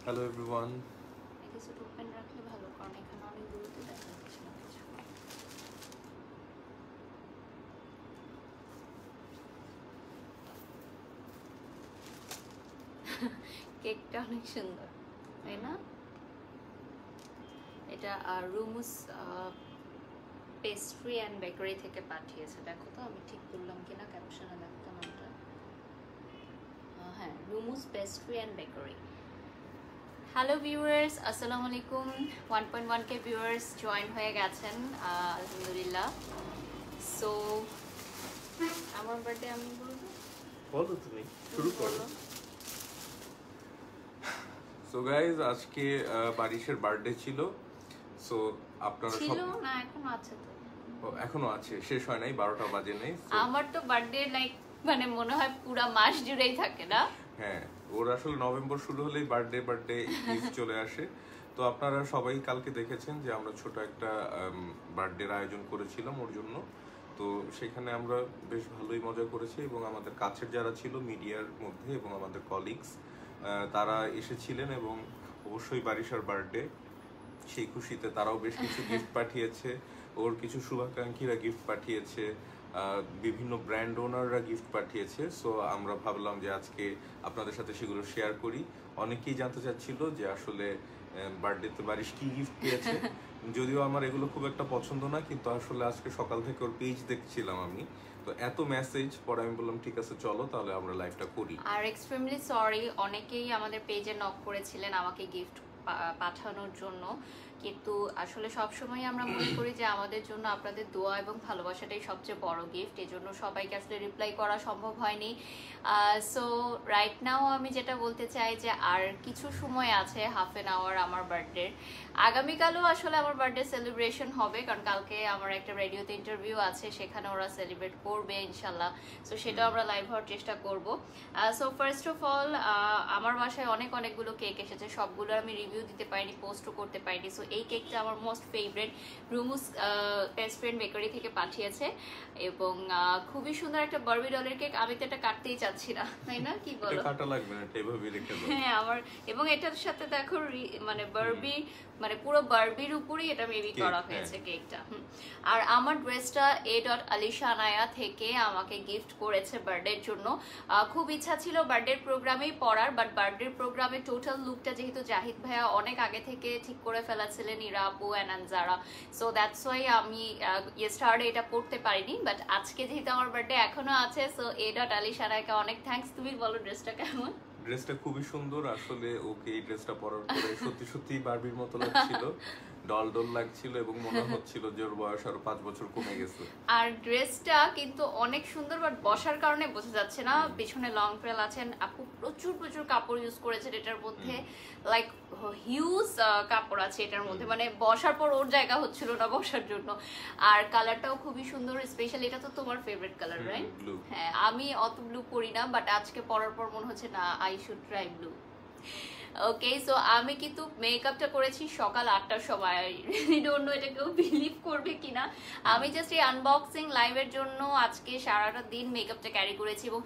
Hello everyone. কিছু open রাখলে ভালো, কারণ এখানে অনেক দূরত্ব দেখা যাচ্ছে না কিছু। কেকটা অনেক সুন্দর, তাই না? এটা রুমুস পেস্ট্রি অ্যান্ড বেকারি থেকে পাঠিয়েছে। দেখো তো আমি ঠিক বললাম কিনা, ক্যাপশনে দেখতে নামটা। হ্যাঁ, Rumus pastry and bakery. Hello viewers, আসসালামু আলাইকুম। 1.1k ভিউয়ার্স জয়েন হয়ে গেছেন, আলহামদুলিল্লাহ। সো আমার বার্থডে আমি বলবো, বলো তুমি শুরু করো। সো গাইজ, আজকে বারিশের বার্থডে ছিল। সো আপনারা ছিল সব না, এখনো আছে তো? এখনো আছে, শেষ হয় নাই, 12টা বাজে নাই। আমার তো বার্থডে লাইক মানে মনে হয় পুরা মাস জুড়েই থাকে না? হ্যাঁ, ওর আসলে নভেম্বর শুরু হলেই বার্থডে ঈদ চলে আসে। তো আপনারা সবাই কালকে দেখেছেন যে আমরা ছোট একটা বার্থডের আয়োজন করেছিলাম ওর জন্য। তো সেখানে আমরা বেশ ভালোই মজা করেছি এবং আমাদের কাছের যারা ছিল মিডিয়ার মধ্যে এবং আমাদের কলিগস তারা এসেছিলেন এবং অবশ্যই বারিশার বার্থডে, সেই খুশিতে তারাও বেশ কিছু গিফট পাঠিয়েছে। ওর কিছু শুভাকাঙ্ক্ষীরা গিফট পাঠিয়েছে, বিভিন্ন ব্র্যান্ড ওনাররা গিফট পাঠিয়েছে। সো আমরা ভাবলাম যে আজকে আপনাদের সাথে সেগুলো শেয়ার করি। অনেকেই জানতে চাচ্ছিল যে আসলে বার্থডেতে বারিশ কি গিফট পেয়েছে। যদিও আমার এগুলো খুব একটা পছন্দ না, কিন্তু আসলে আজকে সকাল থেকে ওর পেজ দেখছিলাম আমি, তো এত মেসেজ পরে আমি বললাম ঠিক আছে চলো তাহলে আমরা লাইভটা করি। আর এক্সট্রিমলি সরি, অনেকেই আমাদের পেজে নক করেছিলেন আমাকে গিফট পাঠানোর জন্য, কিন্তু আসলে সবসময় আমরা মনে করি যে আমাদের জন্য আপনাদের দোয়া এবং ভালোবাসাটাই সবচেয়ে বড় গিফট। এই জন্য সবাইকে আসলে রিপ্লাই করা সম্ভব হয়নি। সো রাইট নাও আমি যেটা বলতে চাই যে আর কিছু সময় আছে, হাফ অ্যান আওয়ার আমার বার্থডে। আগামীকালও আসলে আমার বার্থডে সেলিব্রেশন হবে, কারণ কালকে আমার একটা রেডিওতে ইন্টারভিউ আছে, সেখানে ওরা সেলিব্রেট করবে ইনশাল্লাহ। সো সেটাও আমরা লাইভ হওয়ার চেষ্টা করব। সো ফার্স্ট অফ অল, আমার বাসায় অনেকগুলো কেক এসেছে, সবগুলো আমি রিভিউ দিতে পারিনি, পোস্টও করতে পারিনি। সো এই কেকটা আমার most favourite, Rumus pastry and bakery থেকে পাঠিয়েছে এবং খুবই সুন্দর একটা বারবি ডলের কেক। আমি তো এটা কাটতেই চাচ্ছি না, তাই না? কি বলো? কাটা লাগবে না, এটা এভাবেই রেখে দাও। হ্যাঁ, আমার এবং এটার সাথে দেখো মানে বারবি, মানে পুরো বারবির উপরেই এটা মেবি করা হয়েছে কেকটা। আর আমার ড্রেসটা আলিশা আনায়া থেকে আমাকে গিফট করেছে বার্থডের জন্য। খুব ইচ্ছা ছিল বার্থডের প্রোগ্রামেই পরার, বাট বার্থডের প্রোগ্রামে টোটাল লুকটা যেহেতু জাহিদ ভাইয়া অনেক আগে থেকে ঠিক করে ফেলাছিলেন, ইরা আপু and Anjara, so that's why আমি ইয়েস্টারডে এটা পড়তে পারিনি। বাট আজকে যেহেতু আমার বার্থডে এখনো আছে, সো আলিশা আনায়াকে অনেক থ্যাঙ্কস। তুমি বলো ড্রেসটা কেমন? ড্রেসটা খুবই সুন্দর আসলে, ওকে এই ড্রেসটা পরার পরে সত্যি বারবির মতো লাগছিল, ডল লাগছিল এবং মনে হচ্ছিল যে ওর বয়স আরো 5 বছর কমে গেছে। আর ড্রেসটা কিন্তু অনেক সুন্দর, বাট বসার কারণে বোঝা যাচ্ছে না। পিছনে লং ফ্রেল আছেন, আপু প্রচুর কাপড় ইউজ করেছেন এটার মধ্যে, লাইক হিউজ কাপড় আছে এটার মধ্যে, মানে বসার পর ওর জায়গা হচ্ছিল না বসার জন্য। আর কালারটাও খুবই সুন্দর, স্পেশালি এটা তো তোমার ফেভারিট কালার, রাইট? হ্যাঁ, আমি অত ব্লু পরি না, বাট আজকে পরার পর মনে হচ্ছে না, I should try blue. Okay, so আমি কিন্তু মেকআপটা করেছি সকাল 8টার সময়। আই রিয়েলি ডোন্ট নো এটা কেউ বিলিভ করবে কিনা। আমি জাস্ট এই আনবক্সিং লাইভের জন্য আজকে সারাটা দিন মেকআপটা ক্যারি করেছি এবং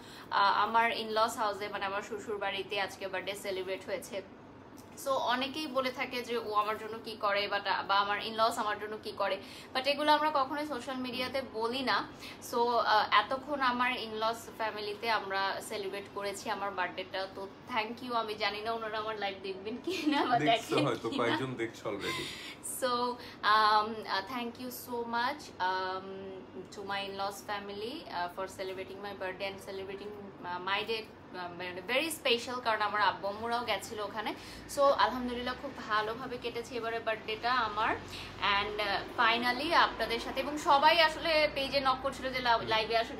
আমার ইনলস হাউসে, মানে আমার শ্বশুর বাড়িতে আজকে বার্থডে সেলিব্রেট হয়েছে। সো অনেকেই বলে থাকে যে ও আমার জন্য কি করে, বা আমার ইনলস আমার জন্য কি করে, বাট এগুলো আমরা কখনোই সোশ্যাল মিডিয়াতে বলি না। সো এতক্ষণ আমার ইনলস ফ্যামিলিতে আমরা সেলিব্রেট করেছি আমার বার্থডেটা, তো থ্যাংক ইউ। আমি জানি না ওনারা আমার লাইভ দেখবেন কিনা বা দেখেন হয়তো কয়েকজন দেখছে already. So thank you so much to my in-laws family for celebrating my birthday and celebrating my day very special, কারণ আমার আব্বু আম্মুরাও গেছিল ওখানে। সো আলহামদুলিল্লাহ খুব ভালোভাবে কেটেছে এবারে বার্থডেটা আমার। অ্যান্ড ফাইনালি আপনাদের সাথে, এবং সবাই আসলে পেজে নক করছিল যে লাইভে আসার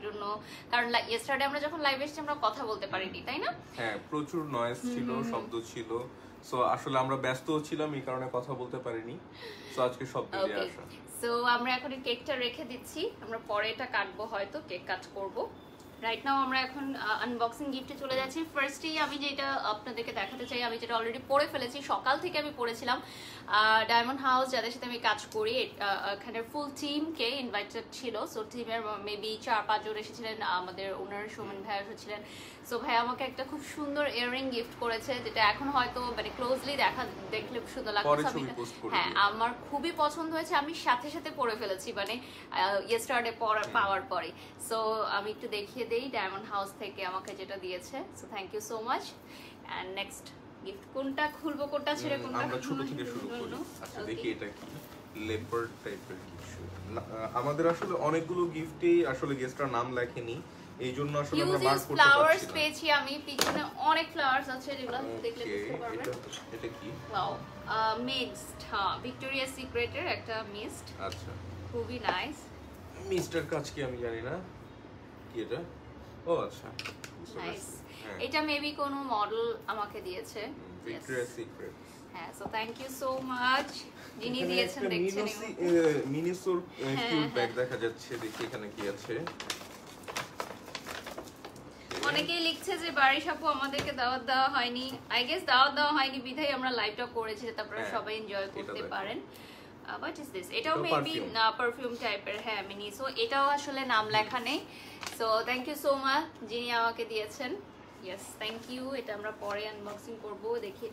জন্য, কারণ ইয়েস্টারডে আমরা যখন লাইভে এসেছি আমরা কথা বলতে পারিনি, তাই না? হ্যাঁ, প্রচুর নয়েজ ছিল, শব্দ ছিল। সো আসলে আমরা ব্যস্ত ছিলাম, এই কারণে কথা বলতে পারিনি। সো আজকে সব মিলিয়ে আসা। সো আমরা এখন কেকটা রেখে দিচ্ছি, আমরা পরে এটা কাটবো, হয়তো কেক কাট করবো। রাইট নাও আমরা এখন আনবক্সিং গিফটে চলে যাচ্ছি। ফার্স্টেই আমি যেটা আপনাদেরকে দেখাতে চাই, আমি যেটা অলরেডি পরে ফেলেছি, সকাল থেকে আমি পড়েছিলাম। ডায়মন্ড হাউস যাদের সাথে আমি কাজ করি, এখানে ফুল টিমকে ইনভাইটেড ছিল। সো টিমের মেবি 4-5 জন এসেছিলেন, আমাদের ওনার সুমন ভাই এসেছিলেন। সো ভাই আমাকে একটা খুব সুন্দর ইয়াররিং গিফট করেছে, যেটা এখন হয়তো মানে ক্লোজলি দেখলে সুন্দর লাগছে। হ্যাঁ আমার খুবই পছন্দ হয়েছে, আমি সাথে সাথে পরে ফেলেছি মানে ইয়েস্টারডে পাওয়ার পরে। সো আমি একটু দেখিয়ে দেই ডায়মন্ড হাউস থেকে আমাকে যেটা দিয়েছে। So thank you so much. And next gift কোনটা খুলবো, কোনটা ছেড়ে কোনটা? আমরা ছোট থেকে শুরু করি। আচ্ছা দেখি এটা কি, লেপার্ড টাইপের কিছু। আমাদের আসলে অনেকগুলো গিফটেই আসলে গেস্টরা নাম লেখেনি, এই জন্য আসলে আমরা মার্ক করতে ফ্লাওয়ার্স পারছি না। পেয়েছি আমি, পিছনে অনেক ফ্লাওয়ার্স আছে যেগুলো দেখলে বুঝতে পারবেন। এটা কি? ওয়াও মিক্সড, হ্যাঁ ভিক্টোরিয়া সিক্রেটের একটা মিস্ট। আচ্ছা খুবই নাইস। মিস্টার কাজ কি আমি জানি না কি এটা। ও আচ্ছা নাইস। এটা মেবি কোনো মডেল আমাকে দিয়েছে, ভিক্টোরিয়া সিক্রেট। হ্যাঁ so thank you so much যিনি দিয়েছেন। দেখছেন মিনিসোর কিউট ব্যাগ দেখা যাচ্ছে, দেখি এখানে কি আছে। অনেকেই লিখছে যে বারিশ আপু আমাদেরকে দাওয়াত দেওয়া হয়নি, আই গেস দাওয়াত দেওয়া হয়নি বিধায় আমরা লাইভটা করেছি যাতে আপনারা সবাই এনজয় করতে পারেন। What is this? এটাও মেবি পারফিউম টাইপের, হ্যাঁ মিনি। সো এটাও আসলে নাম লেখা নেই। So thank you so much যিনি আমাকে দিয়েছেন। Yes thank you. এটা আমরা পরে আনবক্সিং করব। দেখি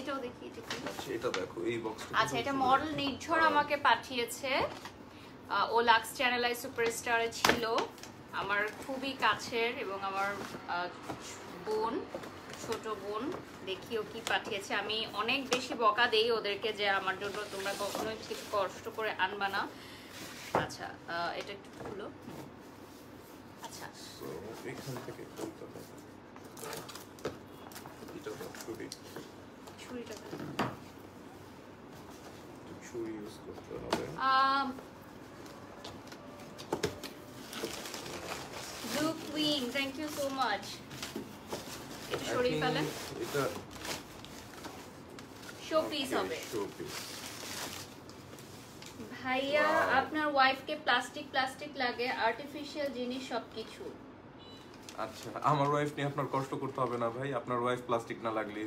এটাও দেখি এটা কি। আচ্ছা এটা দেখো এই বক্সটা। আচ্ছা এটা মডেল নির্ঝর আমাকে পাঠিয়েছে। ও লাক্স চ্যানেল সুপারস্টারে ছিল, আমার খুবই কাছের এবং আমার বোন, ছোট বোন। দেখিও কি পাঠিয়েছে। আমি অনেক বেশি বকা দেই ওদেরকে যে আমার জন্য তোমরা কখনোই ঠিক কষ্ট করে আনবা না। আচ্ছা এটা একটু খুলো। আচ্ছা সো এখান থেকে খুলতে হবে। এটা তো ছুরিটা ছুরি ইউজ করতে হবে। Blue queen thank you so much. এটা সরিয়ে ফেলেন, এটা শো পিস হবে। Show piece. ভাইয়া আপনার ওয়াইফকে প্লাস্টিক লাগে, আর্টিফিশিয়াল জিনিস সবকিছু। আচ্ছা আমার ওয়াইফ নিয়ে আপনার কষ্ট করতে হবে না ভাই, আপনার ওয়াইফ প্লাস্টিক না লাগলেই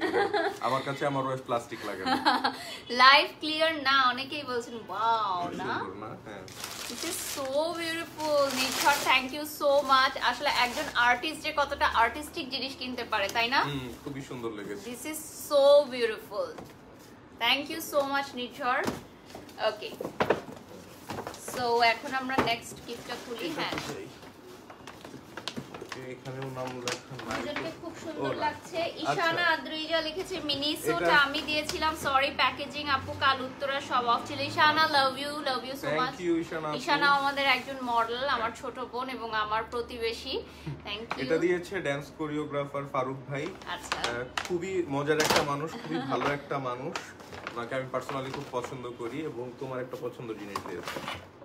আমার কাছে আমার ওয়াইফ প্লাস্টিক লাগে না। লাইভ ক্লিয়ার না অনেকেই বলছেন ওয়াও না। হ্যাঁ this is so beautiful Nirjhar, thank you so much. আসলে একজন আর্টিস্ট যে কতটা আর্টিস্টিক জিনিস কিনতে পারে তাই না? খুবই সুন্দর লেগেছে। This is so beautiful, thank you so much Nirjhar. Okay so এখন আমরা নেক্সট গিফটটা খুলি। হ্যাঁ এখানেও নাম লেখা নাই। দুজনকে খুব সুন্দর লাগছে। ঈশানা আদ্রিজা লিখেছে মিনি সোটা আমি দিয়েছিলাম, সরি প্যাকেজিং আপু কাল উত্তরা সব অফ ছিল। Ishana love you so much. Ishana আমাদের একজন মডেল, আমার ছোট বোন এবং আমার প্রতিবেশী। Thank you. এটা দিয়েছে ডান্স কোরিওগ্রাফার ফারুক ভাই। আচ্ছা খুবই মজার একটা মানুষ, খুবই ভালো একটা মানুষ, ওনাকে আমি পার্সোনালি খুব পছন্দ করি এবং তোমার একটা পছন্দের জিনিস দিয়েছে।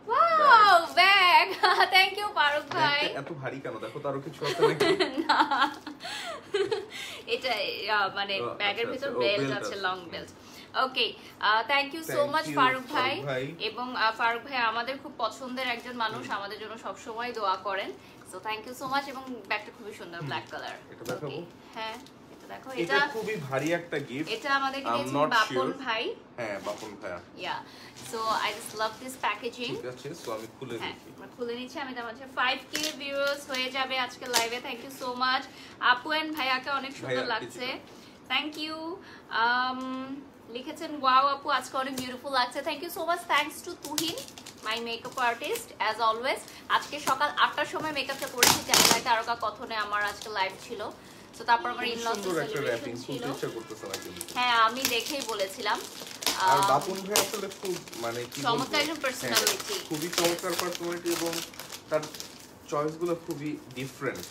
Wow bag, thank you Farooq ভাই। এত ভারী কেন? দেখো তো আরো কিছু আছে নাকি? না এটা মানে ব্যাগের ভিতর বেল্ট আছে, long belt. Okay thank you so much Farooq ভাই। এবং ফারুক ভাই আমাদের খুব পছন্দের একজন মানুষ, আমাদের জন্য সব সময় দোয়া করেন। So thank you so much. এবং ব্যাগটা খুবই সুন্দর ব্ল্যাক কালার। এটা দেখাবো? হ্যাঁ এটা দেখো। এটা খুবই ভারী একটা গিফট। এটা আমাদের দিয়েছেন বাপন ভাই। হ্যাঁ বাপন ভাই। Yeah so I just love this packaging. ঠিক আছে সো আমি খুলে দিচ্ছি। আমরা খুলে নিচ্ছি। আমি তোমার 5k ভিউয়ার্স হয়ে যাবে আজকে লাইভে। Thank you so much. আপু এন্ড ভাইয়াকে অনেক সুন্দর লাগছে, থ্যাংক ইউ। লিখেছেন ওয়াও আপু আজকে অনেক বিউটিফুল লাগছে, thank you so much. Thanks to Tuhin my makeup artist as always. আজকে সকাল 8টার সময় মেকআপটা করেছি, জানালায় তারকা কথনে আমার আজকে লাইভ ছিল। তো তারপর আমার ইনলস সেলিব্রেশন ছিল। হ্যাঁ আমি দেখেই বলেছিলাম। আর বাপন ভাই আসলে খুব মানে কি বলবো, চমৎকার একজন পার্সোনালিটি, খুবই চমৎকার পার্সোনালিটি এবং তার চয়েসগুলো খুবই ডিফারেন্ট।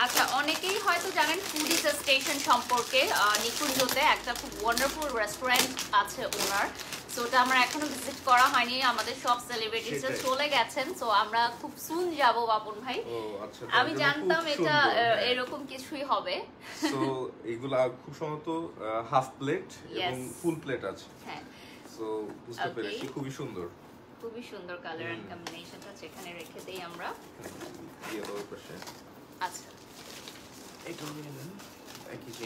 আচ্ছা অনেকেই হয়তো জানেন ফুডিজ স্টেশন সম্পর্কে। নিকুঞ্জতে একটা খুব ওয়ান্ডারফুল রেস্টুরেন্ট আছে ওনার। সো ওটা আমরা এখনো ভিজিট করা হয়নি, আমাদের সব সেলিব্রিটিসরা চলে গেছেন। সো আমরা খুব সুন যাব বাপন ভাই। আমি জানতাম এটা এরকম কিছুই হবে। সো এগুলা খুব সম্ভবত হাফ প্লেট এবং ফুল প্লেট আছে। হ্যাঁ সো বুঝতে পেরেছি, খুবই সুন্দর, খুবই সুন্দর কালার এন্ড কম্বিনেশনটা। এখানে রেখে দেই আমরা। ইয়েলোর পাশে। আচ্ছা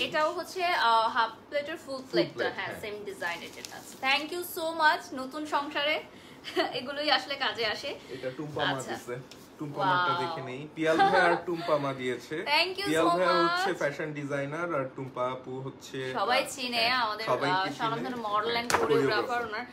এটাও হচ্ছে হাফ প্লেটের ফুল প্লেটটা। হ্যাঁ সেম ডিজাইনের যেটা আছে। Thank you so much. নতুন সংসারে এগুলোই আসলে কাজে আসে। এটা টুম্পা মা দিছে। টুম্পা মাটা দেখে নেই। পিয়াল ভাই আর টুম্পা মা দিয়েছে। থ্যাংক ইউ পিয়াল সো ভাই মাচ। হচ্ছে ফ্যাশন ডিজাইনার আর টুম্পা আপু হচ্ছে সবাই চিনে আমাদের স্বনামধন্য মডেল এন্ড কোরিওগ্রাফার। ওনার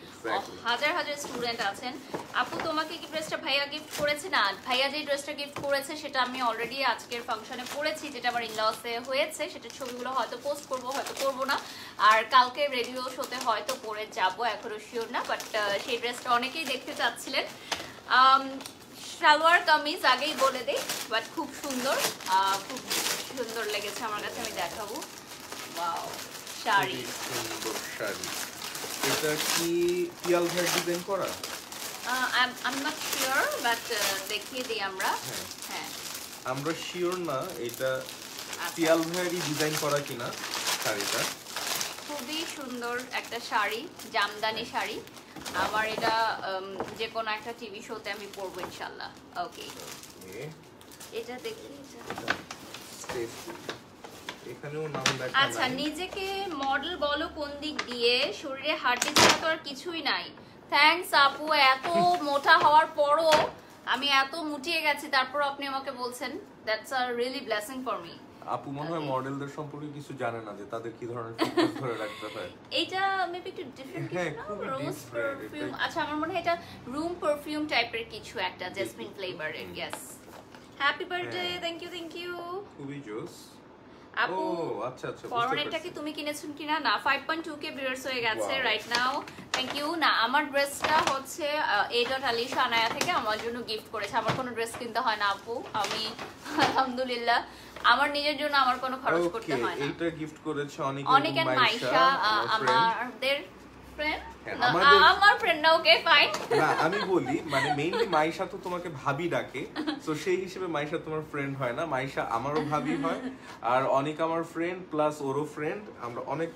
হাজার হাজার স্টুডেন্ট আছেন। আপু তোমাকে কি ড্রেসটা ভাইয়া গিফট করেছে? না, ভাইয়া যে ড্রেসটা গিফট করেছে সেটা আমি অলরেডি আজকের ফাংশনে পরেছি, যেটা আমার ইনলসে হয়েছে। সেটা ছবিগুলো হয়তো পোস্ট করব, হয়তো করব না। আর কালকে রেডিও শোতে হয়তো পরে যাব, এখনো শিওর না। বাট সেই ড্রেসটা অনেকেই দেখতে চাচ্ছিলেন। সালোয়ার কামিজ আগেই বলে দেই, বাট খুব সুন্দর, খুব সুন্দর লেগেছে আমার কাছে, আমি দেখাবো। ওয়াও, শাড়ি, সুন্দর শাড়ি। এটা কি পিয়াল ভাই ডিজাইন করা? I'm not sure, but দেখিয়ে দিই আমরা। হ্যাঁ, আমরা শিওর না এটা পিয়াল ভাইয়েরই ডিজাইন করা কিনা শাড়িটা। খুবই সুন্দর একটা শাড়ি, জামদানি শাড়ি। আমার এটা যে কোনো একটা টিভি শোতে আমি পরবো ইনশাআল্লাহ। ওকে, এটা দেখি। এখানেও নাম লেখা। আচ্ছা, নিজেকে মডেল বলো কোন দিক দিয়ে? শরীরে হাড্ডি ছাড়া তো আর কিছুই নাই। থ্যাঙ্কস আপু, এত মোটা হওয়ার পরও আমি এত মুটিয়ে গেছি, তারপর আপনি আমাকে বলছেন, that's a really blessing for me. আপু মনে হয় মডেলদের সম্পর্কে কিছু জানে না, যে তাদের কি ধরনের ফিটনেস ধরে রাখতে হয়। এটা মেবি একটু ডিফারেন্ট, হ্যাঁ, কিছু খুবই না, রোজ different, পারফিউম। এটা- আচ্ছা, আমার মনে হয় এটা রুম পারফিউম টাইপের কিছু একটা, জেসমিন ফ্লেভারের। Yes, happy birthday. হ্যাঁ। থ্যাংক ইউ, থ্যাংক ইউ খুবই জোস। আপু। আচ্ছা আচ্ছা, পরনেরটা কি তুমি কিনেছেন কিনা? না, 5.2k ভিউয়ার্স হয়ে গেছে Wow. Right now. Thank you. না, আমার ড্রেসটা হচ্ছে A.Alisha আনায়া থেকে আমার জন্য গিফট করেছে। আমার কোনো ড্রেস কিনতে হয় না আপু, আমি আলহামদুলিল্লাহ আমার নিজের জন্য আমার কোনো খরচ করতে হয় না। এইটা গিফট করেছে অনেক অনেক এন্ড মাইশা, আমাদের ফ্রেন্ড। আমাদের- আমার ফ্রেন্ড না, ওকে ফাইন। না, আমি বলি মানে মেইনলি মাইশা তো তোমাকে ভাবি ডাকে, তো সেই হিসেবে মাইশা তোমার ফ্রেন্ড হয় না। মাইশা আমারও ভাবি হয়, আর অনেক আমার ফ্রেন্ড প্লাস ওরও ফ্রেন্ড। আমরা অনেক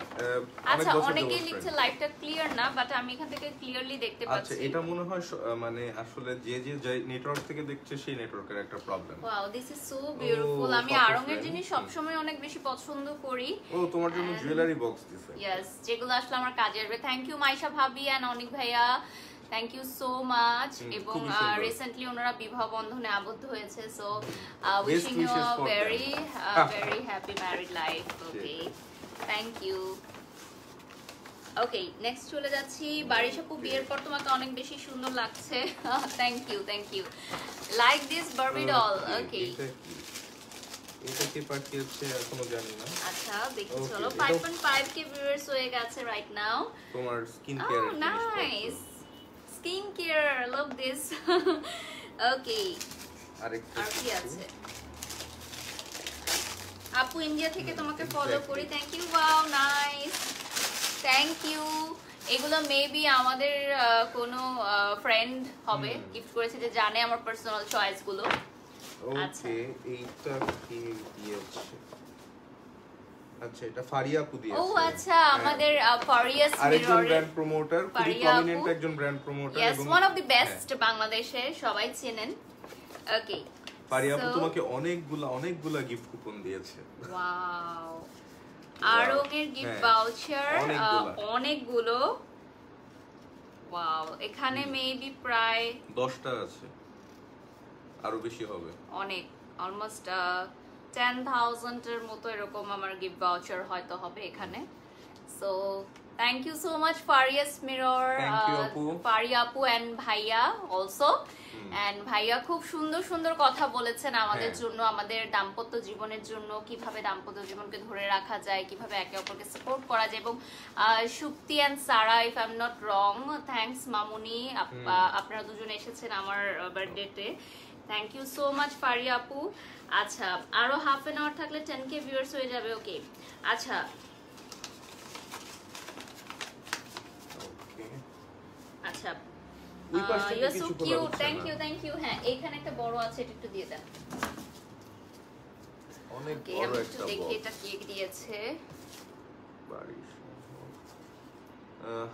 আচ্ছা, বছর অনেকেই ধরে লিখছে friend। লাইভটা ক্লিয়ার না, বাট আমি এখান থেকে ক্লিয়ারলি দেখতে আচ্ছা, পাচ্ছি। এটা মনে হয় মানে আসলে যে নেটওয়ার্ক থেকে দেখছে সেই নেটওয়ার্কের একটা problem. Wow, this is so beautiful. আমি কত আড়ং এর friend। জিনিস সবসময় অনেক বেশি পছন্দ করি। ও, তোমার জন্য জুয়েলারি বক্স দিছে। ইয়েস, যেগুলো আসলে আমার কাজে আসবে। থ্যাংক ইউ মাইশা ভাবি এন্ড অনিক ভাইয়া, থ্যাংক ইউ সো মাচ। এবং খুবই সুন্দর। রিসেন্টলি ওনারা বিবাহ বন্ধনে আবদ্ধ হয়েছে, so Best wishing you wishes uh for very them. Very happy married life. Okay, thank you. Okay, next চলে যাচ্ছি। বারিশ আপু, বিয়ের পর তোমাকে অনেক বেশি সুন্দর লাগছে। Thank you, thank you. Like this Barbie doll. Okay, এটা কি পাঠিয়েছে এখনো জানি না। আচ্ছা দেখি, Okay, চলো। এটা- 5.5k ভিউয়ার্স হয়ে গেছে রাইট নাও। তোমার skin Oh, care nice. Skincare, I love this. Okay, আরেকটা আর কি কিছু। আছে? আপু ইন্ডিয়া থেকে তোমাকে ফলো exactly. করি। Thank you. Wow, nice, thank you. এগুলো মেবি আমাদের কোনো ফ্রেন্ড হবে, গিফট করেছে, যে জানে আমার পার্সোনাল চয়েস গুলো। আচ্ছা। ওকে, এইটা কি দিয়েছে? আচ্ছা, এটা ফারিয়া আপু দিয়েছে। ও আচ্ছা, আমাদের ফারিয়াস আরেকজন মিররের, ব্র্যান্ড প্রমোটার, খুবই ফারিয়া প্রমিনেন্ট আপু। একজন ব্র্যান্ড প্রমোটার ইয়েস, এবং ওয়ান অফ দি বেস্ট বাংলাদেশের, সবাই চেনেন। ওকে, ফারিয়া আপু তোমাকে অনেকগুলা গিফট কুপন দিয়েছে। ওয়াও, আড়ং এর গিফট হ্যাঁ, ভাউচার অনেকগুলা। অনেকগুলো। ওয়াও, এখানে মেবি প্রায় 10টা আছে, আরো বেশি হবে। অনেক, অলমোস্ট 10,000 এর মতো এরকম আমার গিফট ভাউচার হয়তো হবে এখানে। So thank you so much Faria's mirror, Thank you, আপু। ফারিয়া আপু এন্ড ভাইয়া অলসো। এন্ড ভাইয়া খুব সুন্দর সুন্দর কথা বলেছেন আমাদের হ্যাঁ। জন্য, আমাদের দাম্পত্য জীবনের জন্য, কিভাবে দাম্পত্য জীবনকে ধরে রাখা যায়, কিভাবে একে অপরকে সাপোর্ট করা যায়। এবং Supti and Sara, if I am not wrong, thanks মামুনি, আপনারা দুজন এসেছেন আমার বার্থডেতে। Thank you so much Faria আপু। আচ্ছা, আরো হাফ এন আওয়ার থাকলে 10k ভিউয়ার্স হয়ে যাবে। ওকে, আচ্ছা, ওকে, আচ্ছা, ওই পাশ থেকে ইউ আর সো কিছু খোলা কিউট। হচ্ছে থ্যাংক না। You, thank you. হ্যাঁ, এখানে একটা বড় আছে, এটা একটু দিয়ে দেন। অনেক ওকে, বড় আমি একটু একটা দেখি বক্স। এটা কি দিয়েছে। বাড়ির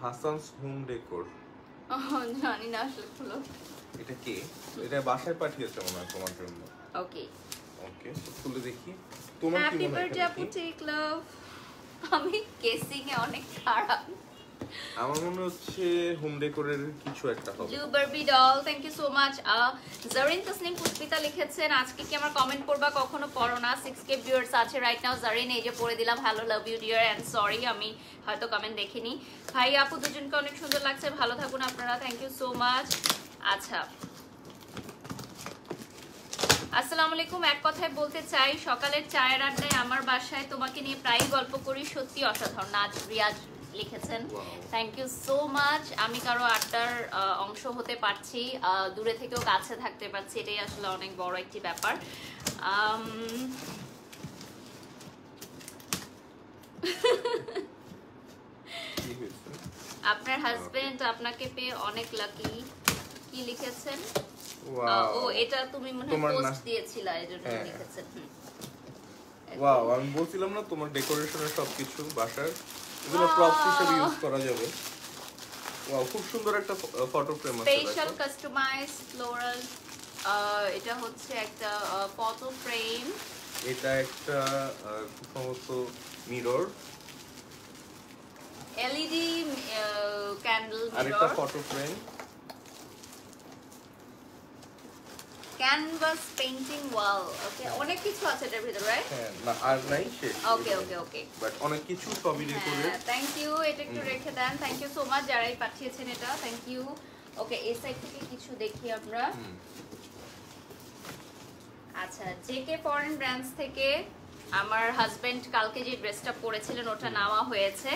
হাসানস হোম ডেকোর। জানি না আসলে খুলো। এটা কে? এটা বাসায় পাঠিয়েছে মনে হয় তোমার জন্য। ওকে, ওকে, খুলে দেখি। তোমার কি হ্যাপি মনে হয় বার্থডে এখানে আপু, কি? টেক লাভ। আমি কেসিং এ অনেক খারাপ। আমার মনে হচ্ছে হোম ডেকোরের কিছু একটা হবে। Blue Barbie doll, thank you so much. Zarin Tasnim Pushpita লিখেছেন আজকে কি আমার কমেন্ট পড়বা, কখনো পড়ো না। 6k ভিউয়ার্স আছে রাইট নাও। জারিন এই যে পড়ে দিলাম, hello love you dear and sorry আমি হয়তো কমেন্ট দেখিনি। ভাই আপু দুজনকে অনেক সুন্দর লাগছে, ভালো থাকুন আপনারা, থ্যাংক ইউ সো মাচ। আচ্ছা আসসালামু আলাইকুম, এক কথায় বলতে চাই সকালের চায়ের আড্ডায় আমার বাসায় তোমাকে নিয়ে প্রায়ই গল্প করি, সত্যি অসাধারণ। নাজ রিয়াজ লিখেছেন, থ্যাংক ইউ সো মাচ। আমি কারো আড্ডার অংশ হতে পারছি, দূরে থেকেও কাছে থাকতে পারছি, এটাই আসলে অনেক বড় একটি ব্যাপার। আপনার হাজবেন্ড আপনাকে পেয়ে অনেক লাকি, কি লিখেছেন? ও এটা তুমি মনে হয় পোস্ট দিয়েছিলা এজন্য লিখেছেন। ওয়াও, আমি বলছিলাম না তোমার ডেকোরেশনের সবকিছু বাসার এগুলো প্রপস হিসেবে ইউজ করা যাবে। ওয়াও, খুব সুন্দর একটা ফটো ফ্রেম আছে। স্পেশাল কাস্টমাইজড ফ্লোরাল, এটা হচ্ছে একটা ফটো ফ্রেম, এটা একটা সম্ভবত মিরর, এলইডি ক্যান্ডেল আর একটা mirror, photo frame, canvas painting wall. Okay, অনেক কিছু আছে এটার ভিতরে, রাইট? হ্যাঁ, না আর নাই শেষ। ওকে ওকে ওকে, বাট অনেক কিছু সবই ডেকোরেট। থ্যাংক ইউ, এটা একটু রেখে দেন, থ্যাংক ইউ সো মাচ যারাই পাঠিয়েছেন এটা, থ্যাংক ইউ। ওকে, এই সাইড থেকে কিছু দেখি আমরা। আচ্ছা, জেকে ফরেন ব্র্যান্ডস থেকে আমার হাজবেন্ড কালকে যে ড্রেসটা পরেছিলেন ওটা নেওয়া হয়েছে,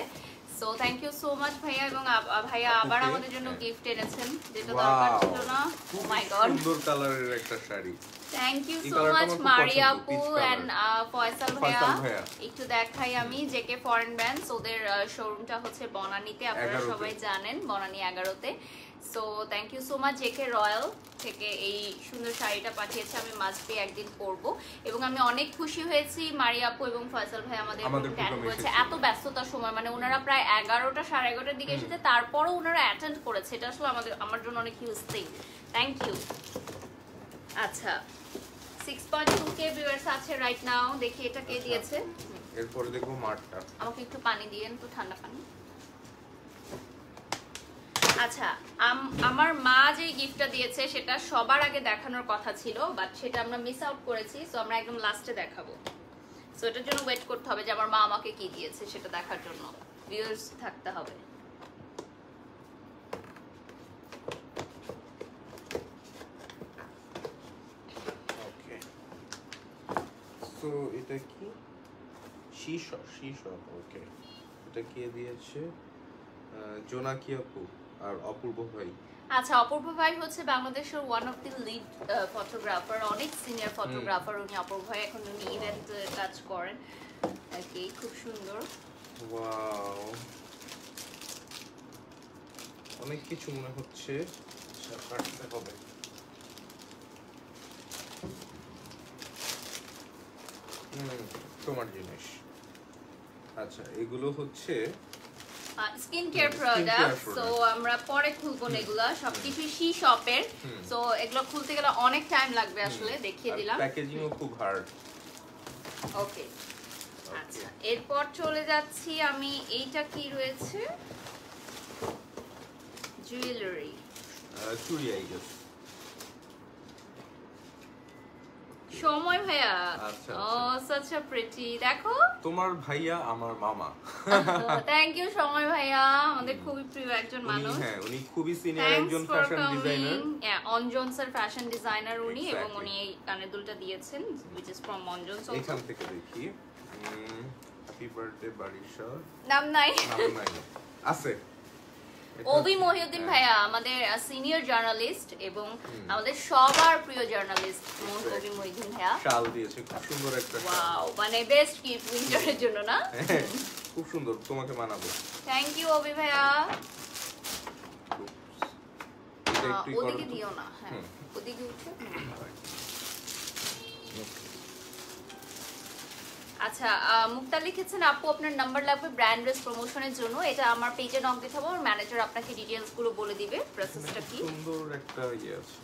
so thank you so much ভাইয়া। এবং ভাইয়া আবার আমাদের জন্য গিফট এনেছেন যেটা দরকার ছিল না। ও মাই গড, সুন্দর কালারের একটা sari. Thank you so much Maria আপু এন্ড ফয়সাল ভাইয়া। একটু দেখাই আমি, জেকে ফরেন ব্র্যান্ডস, ওদের শোরুমটা হচ্ছে বনানীতে, আপনারা সবাই জানেন, বনানী 11-তে। So thank you so much. JK royal থেকে এই সুন্দর শাড়িটা পাঠিয়েছে, আমি মাস্ট বি একদিন পরবো। এবং আমি অনেক খুশি হয়েছি মারিয়া আপু এবং ফয়সাল ভাই আমাদের অ্যাটেন্ড করেছে এত ব্যস্ততার সময়, মানে ওনারা প্রায় 11টা 11:30-র দিকে এসেছে, তারপরও ওনারা অ্যাটেন্ড করেছে, এটা আসলে আমার জন্য অনেক হিউজ থিং, থ্যাংক ইউ। আচ্ছা 6.2k ভিউয়ার্স আছে রাইট নাও, দেখি এটা কে দিয়েছে। এরপরে দেখবো মারটা। আমাকে একটু পানি দিয়েন তো, ঠান্ডা পানি। আচ্ছা, আমার মা যে গিফটটা দিয়েছে সেটা সবার আগে দেখানোর কথা ছিল, বাট সেটা আমরা মিস আউট করেছি, সো আমরা একদম লাস্টে দেখাবো। সো এটার জন্য ওয়েট করতে হবে যে আমার মা আমাকে কি দিয়েছে সেটা দেখার জন্য, ভিউয়ার্স থাকতে হবে। ওকে, সো এটা কি শীর্ষ। ওকে, এটা কে দিয়েছে? জোনাকি আপু আর অপূর্ব ভাই। আচ্ছা, অপূর্ব ভাই হচ্ছে বাংলাদেশের one of the lead photographer, অনেক সিনিয়র ফটোগ্রাফার উনি। অপূর্ব ভাই এখন উনি ইভেন্ট কাজ করেন, ওকে, খুব সুন্দর। ওয়াও, অনেক কিছু মনে হচ্ছে, কাটতে হবে। তোমার জিনিস। আচ্ছা, এগুলো হচ্ছে স্কিন কেয়ার প্রোডাক্ট, সো আমরা পরে খুলবো না, এগুলা সবকিছু শি শপের, সো এগুলো খুলতে গেলে অনেক টাইম লাগবে, আসলে দেখিয়ে দিলাম। প্যাকেজিংও খুব হার্ড। ওকে, আচ্ছা এরপর চলে যাচ্ছি আমি, এইটা কি রয়েছে? জুয়েলারি, চুড়ি আই গেস। সময় ভাইয়া। আচ্ছা, ও such a pretty, দেখো তোমার ভাইয়া আমার মামা। থ্যাংক ইউ সময় ভাইয়া, আমাদের খুবই প্রিয় একজন মানুষ। হ্যাঁ, উনি খুবই সিনিয়র একজন fashion designer. Anjan sir fashion designer উনি, এবং উনি এই কানের দুলটা দিয়েছেন which is from Anjan. So এখান থেকে দেখি, হ্যাপি বার্থডে বারিশা, নাম নাই আছে ওবি মহিউদ্দিন ভাইয়া, আমাদের সিনিয়র জার্নালিস্ট এবং আমাদের সবার প্রিয় জার্নালিস্ট ওবি মহিউদ্দিন ভাইয়া শাল দিয়েছে, খুব সুন্দর একটা শাল। ওয়াও, মানে বেস্ট গিফট উইন্টারের জন্য না? খুব সুন্দর, তোমাকে মানাবে। থ্যাংক ইউ ওবি ভাইয়া। ওদিকে দিও না, হ্যাঁ ওদিকে উঠে। আচ্ছা, মুক্তা লিখেছেন আপু আপনার নাম্বার লাগবে ব্র্যান্ড ড্রেস প্রমোশনের জন্য, এটা আমার পেজে নক দিতে হবে, আমার ম্যানেজার আপনাকে ডিটেইলস গুলো বলে দিবে প্রসেসটা কি। সুন্দর একটা ইয়ে আছে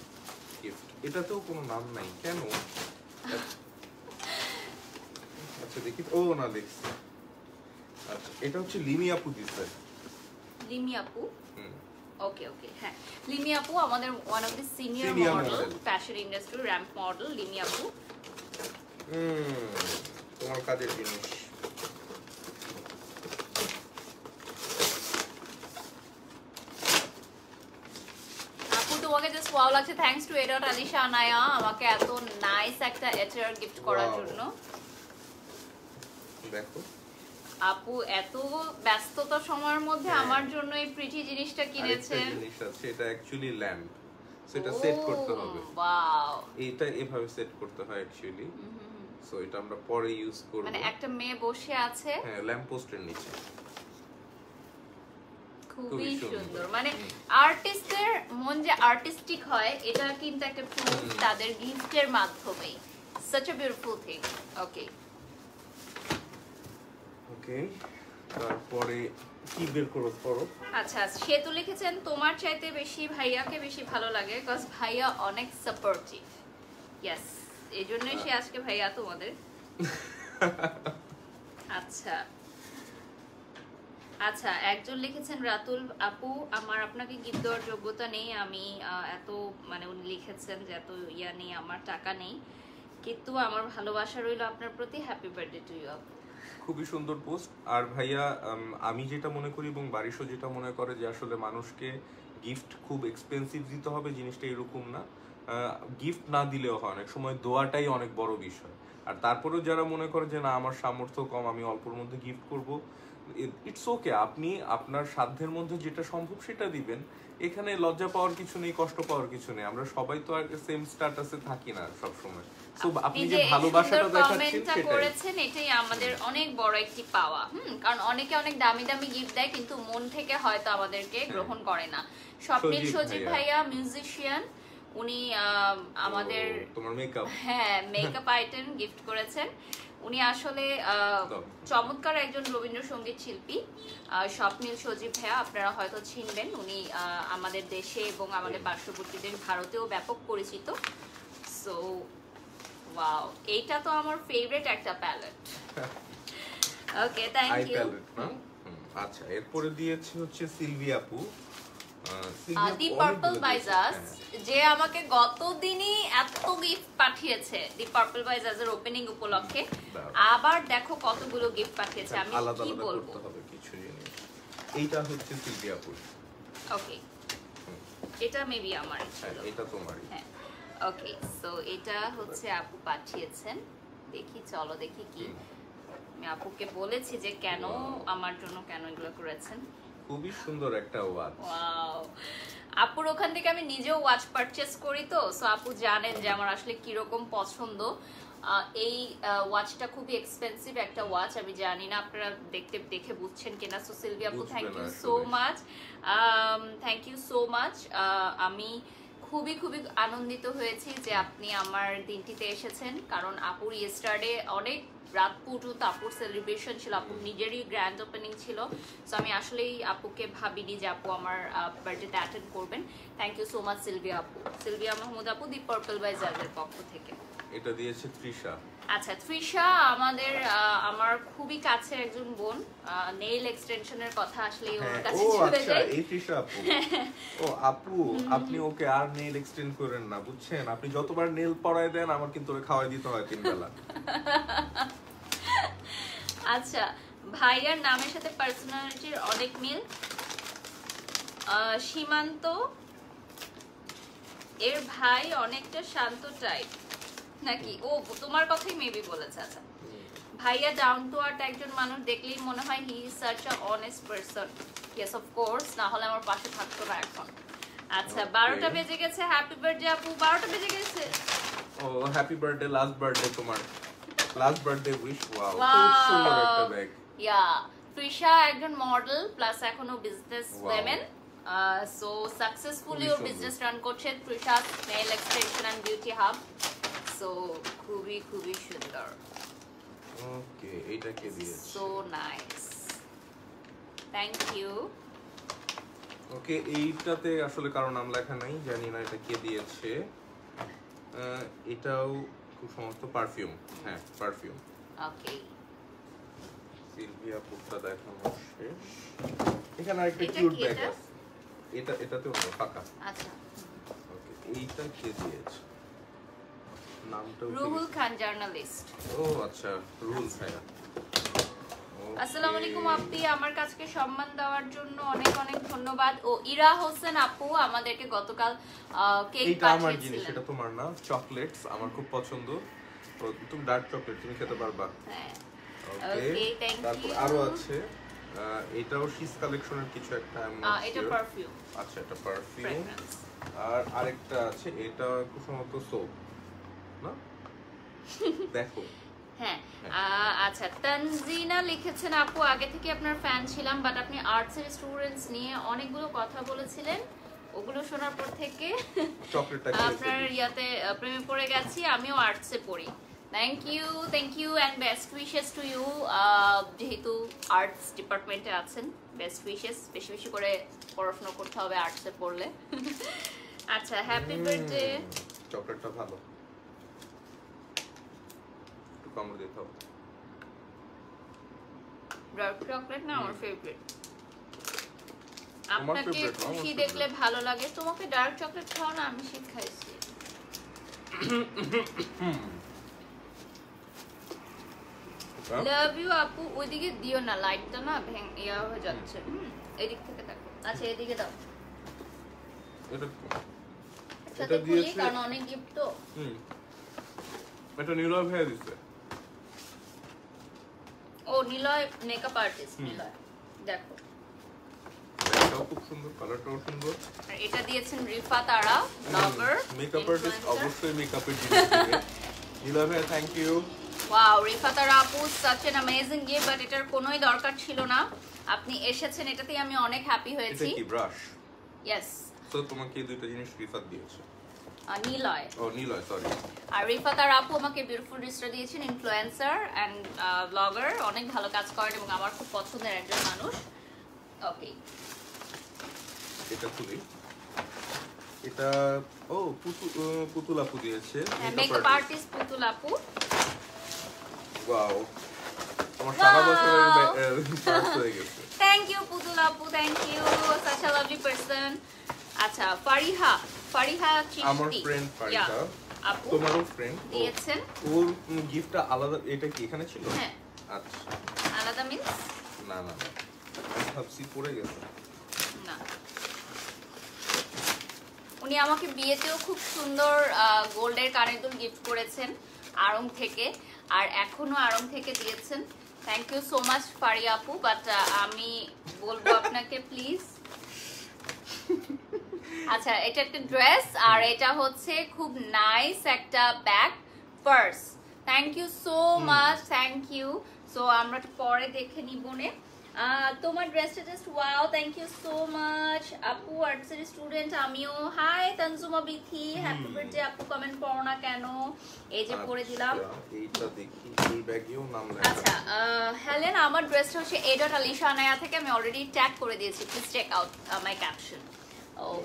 গিফট, এটাতেও কোনো নাম নাই কেন? আচ্ছা দেখি, ও না দেখছি। আচ্ছা, এটা হচ্ছে লিমি আপু দিছে। লিমি আপু। হুম। ওকে ওকে, হ্যাঁ লিমি আপু আমাদের one of the senior Senior model, model। Fashion industry ramp model Limi আপু। তোমার কাজের জিনিস। আপু তোমাকে জাস্ট ওয়াও লাগছে, থ্যাঙ্কস টু এডট আলিশা আনায়া আমাকে এত নাইস একটা এচআর গিফট করার Wow। জন্য। দেখো আপু এত ব্যস্ততার সময়ের মধ্যে হ্যাঁ। আমার জন্য এই প্রিটি জিনিসটা আরেকটা কিনেছেন। জিনিস আছে, এটা অ্যাকচুয়ালি ল্যাম্প, সেটা সেট করতে হবে। ওয়াও, এটা এভাবে সেট করতে হয় অ্যাকচুয়ালি। সো এটা আমরা পরে ইউজ করব। মানে একটা মেয়ে বসে আছে, হ্যাঁ, ল্যাম্প পোস্টের নিচে। খুবই সুন্দর। সুন্দর। মানে আর্টিস্টদের মন যে আর্টিস্টিক হয় এটা কিন্তু একটা প্রুফ তাদের গিফটের মাধ্যমেই। such a beautiful thing. ওকে ওকে, তারপরে কি বের করো? আচ্ছা, সে তো লিখেছেন তোমার চাইতে বেশি ভাইয়াকে বেশি ভালো লাগে বিকজ ভাইয়া অনেক সাপোর্টিভ। ইয়েস, এই জন্যই সে আজকে ভাইয়া তোমাদের। আচ্ছা আচ্ছা, একজন লিখেছেন রাতুল আপু আমার আপনাকে গিফট দেওয়ার যোগ্যতা নেই, আমি এত মানে উনি লিখেছেন যে এত ইয়া নেই, আমার টাকা নেই, কিন্তু আমার ভালোবাসা রইল আপনার প্রতি, হ্যাপি বার্থডে টু ইউ আপু। খুবই সুন্দর পোস্ট। আর ভাইয়া, আমি যেটা মনে করি এবং বারিশও যেটা মনে করে যে আসলে মানুষকে গিফট খুব এক্সপেন্সিভ দিতে হবে, জিনিসটা এরকম না। গিফট না দিলেও হয়, অনেক সময় দোয়াটাই অনেক বড় বিষয়। আর তারপরেও যারা মনে করে যে না আমার সামর্থ্য কম, আমি অল্পর মধ্যে গিফট করব, ইটস ওকে, আপনি আপনার সাধ্যের মধ্যে যেটা সম্ভব সেটা দিবেন। এখানে লজ্জা পাওয়ার কিছু নেই, কষ্ট পাওয়ার কিছু নেই, আমরা সবাই তো আর সেম স্ট্যাটাসে থাকি না সব সময়। সো আপনি যে ভালোবাসাটা দেখাচ্ছেন সেটাই করেছেন, এটাই আমাদের অনেক বড় একটি পাওয়া। কারণ অনেকে অনেক দামি দামি গিফট দেয় কিন্তু মন থেকে হয়তো আমাদেরকে গ্রহণ করে না। স্বপ্নিল সজীব ভাইয়া মিউজিশিয়ান, উনি আমাদের তোমার মেকআপ, হ্যাঁ মেকআপ আইটেম গিফট করেছেন। উনি আসলে চমৎকার একজন রবীন্দ্রসঙ্গীত শিল্পী। স্বপ্নিল সজীব ভাইয়া আপনারা হয়তো চিনবেন, উনি আমাদের দেশে এবং আমাদের পার্শ্ববর্তী দেশ ভারতেও ব্যাপক পরিচিত। সো ওয়াও, এইটা তো আমার ফেভারিট একটা প্যালেট। Okay, thank you. আচ্ছা, এরপরে দিয়েছে হচ্ছে সিলভি আপু, দি পার্পল বাইজাস, যে আমাকে গত দিনই এত গিফট পাঠিয়েছে দি পার্পল বাইজাস এর ওপেনিং উপলক্ষে। আবার দেখো কতগুলো গিফট পাঠিয়েছে, আমি কি বলবো। কিছু জিনিস এইটা হচ্ছে সিলভি আপু। ওকে, এটা মেবি আমার ছিল, এটা তোমারই। হ্যাঁ ওকে, সো এটা হচ্ছে আপু পাঠিয়েছেন। দেখি, চলো দেখি কি। আমি আপুকে বলেছি যে কেন আমার জন্য কেন এগুলো করেছেন। খুবই সুন্দর একটা ওয়াচ। ওয়াও, আপুর ওখান থেকে আমি নিজেও ওয়াচ পারচেজ করি, তো সো আপু জানেন যে আমার আসলে কিরকম পছন্দ। এই ওয়াচটা খুবই এক্সপেন্সিভ একটা ওয়াচ, আমি জানি না আপনারা দেখে বুঝছেন কিনা। সো সিলভি আপু, thank you so much, thank you so much. আমি খুবই খুবই আনন্দিত হয়েছি যে আপনি আমার দিনটিতে এসেছেন, কারণ আপুর ইয়েস্টারডে অনেক রাত পর্যন্ত আপুর সেলিব্রেশন ছিল, আপুর নিজেরই গ্র্যান্ড ওপেনিং ছিল। সো আমি আসলেই আপুকে ভাবিনি যে আপু আমার বার্থডেতে অ্যাটেন্ড করবেন। Thank you so much Silvia আপু, সিলভিয়া মাহমুদ আপু, দি পার্পল বাইজারের পক্ষ থেকে। এটা দিয়েছে তৃষা। আচ্ছা, তৃষা আমাদের আমার খুবই কাছের একজন বোন, নেইল এক্সটেনশনের কথা আসলে ওর কাছে চলে যায়। এই তৃষা আপু, ও আপু, আপনি ওকে আর নেইল এক্সটেন্ড করেন না, বুঝছেন? আপনি যতবার নেইল পরায় দেন আমার কিন্তু ওকে খাওয়াই দিতে হয় 3 বেলা। আচ্ছা, ভাইয়ার নামের সাথে পার্সোনালিটির অনেক মিল। সীমান্ত এর ভাই অনেকটা শান্ত টাইপ নাকি? ও তোমার কথাই মেবি বলেছে। আচ্ছা, ভাইয়া ডাউন টু আর্থ একজন মানুষ, দেখলেই মনে হয় he is such a honest person. Yes of course, না হলে আমার পাশে থাকতো না এখন। আচ্ছা, 12টা বেজে গেছে, হ্যাপি বার্থডে আপু, 12টা বেজে গেছে। ও হ্যাপি বার্থডে, লাস্ট বার্থডে তোমার, লাস্ট বার্থডে উইশ। ওয়াও, খুব সুন্দর একটা ব্যাগ। ইয়া, তৃষা একজন মডেল প্লাস এখনো বিজনেস ওমেন, সো সাকসেসফুলি ওর বিজনেস রান করছে Trisha nail extension and beauty hub. So খুবই খুবই সুন্দর। ওকে, এইটা কে দিয়েছে? So nice, thank you. Okay, এইটাতে আসলে কারো নাম লেখা নাই, জানি না এটা কে দিয়েছে। এটাও খুব সমস্ত পারফিউম, হ্যাঁ পারফিউম। ওকে, সিলভিয়া পুটটা দেখানো শেষ। এখানে আরেকটা এটা কিউট কি ব্যাগ এটা? আছে। এটাতে অন্য ফাঁকা। আচ্ছা, ওকে, এইটা কে দিয়েছে? নামটা রুহুল খান জার্নালিস্ট। ও আচ্ছা, রুহুল ভাইয়া। আসসালামু আলাইকুম আপি, আমার কাছকে সম্মান দেওয়ার জন্য অনেক অনেক ধন্যবাদ। ও ইরা হোসেন আপু আমাদেরকে গতকাল কেক এইটা আমার জিনিস, পাঠিয়েছিলেন। এটা তোমার না? চকলেটস আমার খুব পছন্দ। ও, তুমি ডার্ক চকলেট তুমি খেতে পারবা। হ্যাঁ, ওকে, Okay, thank তারপর you. আরো আছে। এটাও শিস কালেকশনের কিছু একটা, আমি not এটা sure। পারফিউম, আচ্ছা, এটা পারফিউম। ফ্রেগরেন্স। আর আরেকটা আছে, এটা খুব সম্ভবত সোপ না? দেখো। হ্যাঁ, আচ্ছা, তানজিনা লিখেছেন আপু আগে থেকে আপনার ফ্যান ছিলাম, বাট আপনি আর্টসের স্টুডেন্টস নিয়ে অনেকগুলো কথা বলেছিলেন, ওগুলো শোনার পর থেকে চকলেটটা আপনার ইয়াতে প্রেমে পড়ে গেছি। আমিও আর্টসে পড়ি। Thank you and best wishes to you. যেহেতু আর্টস ডিপার্টমেন্টে আছেন, বেস্ট উইশেস। বেশি বেশি করে পড়াশোনা করতে হবে আর্টসে পড়লে। আচ্ছা, হ্যাপি বার্থডে। চকলেটটা ভালো, একটু কামড় দিতে হবে। ডার্ক চকলেট না আমার ফেভারিট। আমার আপনাকে favorite না, আমার খুশি favorite। দেখলে ভালো লাগে। তোমাকে ডার্ক চকলেট খাও না, আমি শীত খাইছি। লাভ ইউ আপু। ওইদিকে দিও না, লাইটটা না ইয়া হয়ে যাচ্ছে। এদিক থেকে দেখো। আচ্ছা, এদিকে দাও। এটা সাথে খুলি, দিয়েছে। কারণ অনেক গিফট তো। এটা নীলয় ভাইয়া দিছে। ও, নিলয় মেকআপ আর্টিস্ট। নিলয়, দেখো। এটাও খুব সুন্দর, কালারটাও সুন্দর। আর এটা দিয়েছেন রিফা তারা, ব্লগার, মেকআপ আর্টিস্ট অবশ্যই মেকআপের জিনিস দিবে। নীলয় ভাইয়া, থ্যাংক ইউ। ওয়াও, রিফা তারা আপু, such an amazing gift, but এটার কোনোই দরকার ছিল না। আপনি এসেছেন, এটাতেই আমি অনেক হ্যাপি এটা হয়েছি। কি ব্রাশ? ইয়েস, তো তোমাকে এই দুইটা জিনিস রিফাত দিয়েছে। নিলয়। ও নীলয়, সরি। আর রিফা তার আপু আমাকে বিউটিফুল রিস্টার দিয়েছেন, ইনফ্লুয়েন্সার অ্যান্ড ব্লগার, অনেক ভালো কাজ করেন এবং আমার খুব পছন্দের একজন মানুষ। ওকে, এটা খুলি। এটা ও পুতুল আপু দিয়েছে। মেকআপ আর্টিস্ট পুতুল আপু। ওয়াও, আমার সারা বছরের পার্স হয়ে গেছে। থ্যাংক ইউ পুতুল আপু, thank you, such a lovely person. আচ্ছা, ফারিহা আমার চিশতি, ফ্রেন্ড ফারিহা, আপু তোমারও ফ্রেন্ড দিয়েছেন। ওর গিফটটা আলাদা। এটা কি এখানে ছিল? হ্যাঁ, আচ্ছা, আলাদা মিন্স না না না, আমি ভাবছি পড়ে গেছে। না। উনি আমাকে বিয়েতেও খুব সুন্দর গোল্ডের কানের দুল গিফট করেছেন আড়ং থেকে, আর এখনো আড়ং থেকে দিয়েছেন। Thank you so much Faria আপু, বাট আমি বলবো আপনাকে প্লিজ। আচ্ছা, এটা একটা ড্রেস, আর এটা হচ্ছে খুব নাইস একটা bag, purse. Thank you so much, thank you. So আমরা পরে দেখে নিব নে। তোমার ড্রেসটা just wow, thank you so much আপু। আর্টসের স্টুডেন্ট আমিও। Hi Tanjuma Bithi, happy birthday আপু। কমেন্ট পড়ো না কেন? এই যে পড়ে দিলাম। এইটা দেখি, এই ব্যাগেও নাম আচ্ছা, লেখা। হেলেন, আমার ড্রেসটা হচ্ছে এডট আলিশা আনায়া থেকে, আমি অলরেডি ট্যাগ করে দিয়েছি, please check out my caption.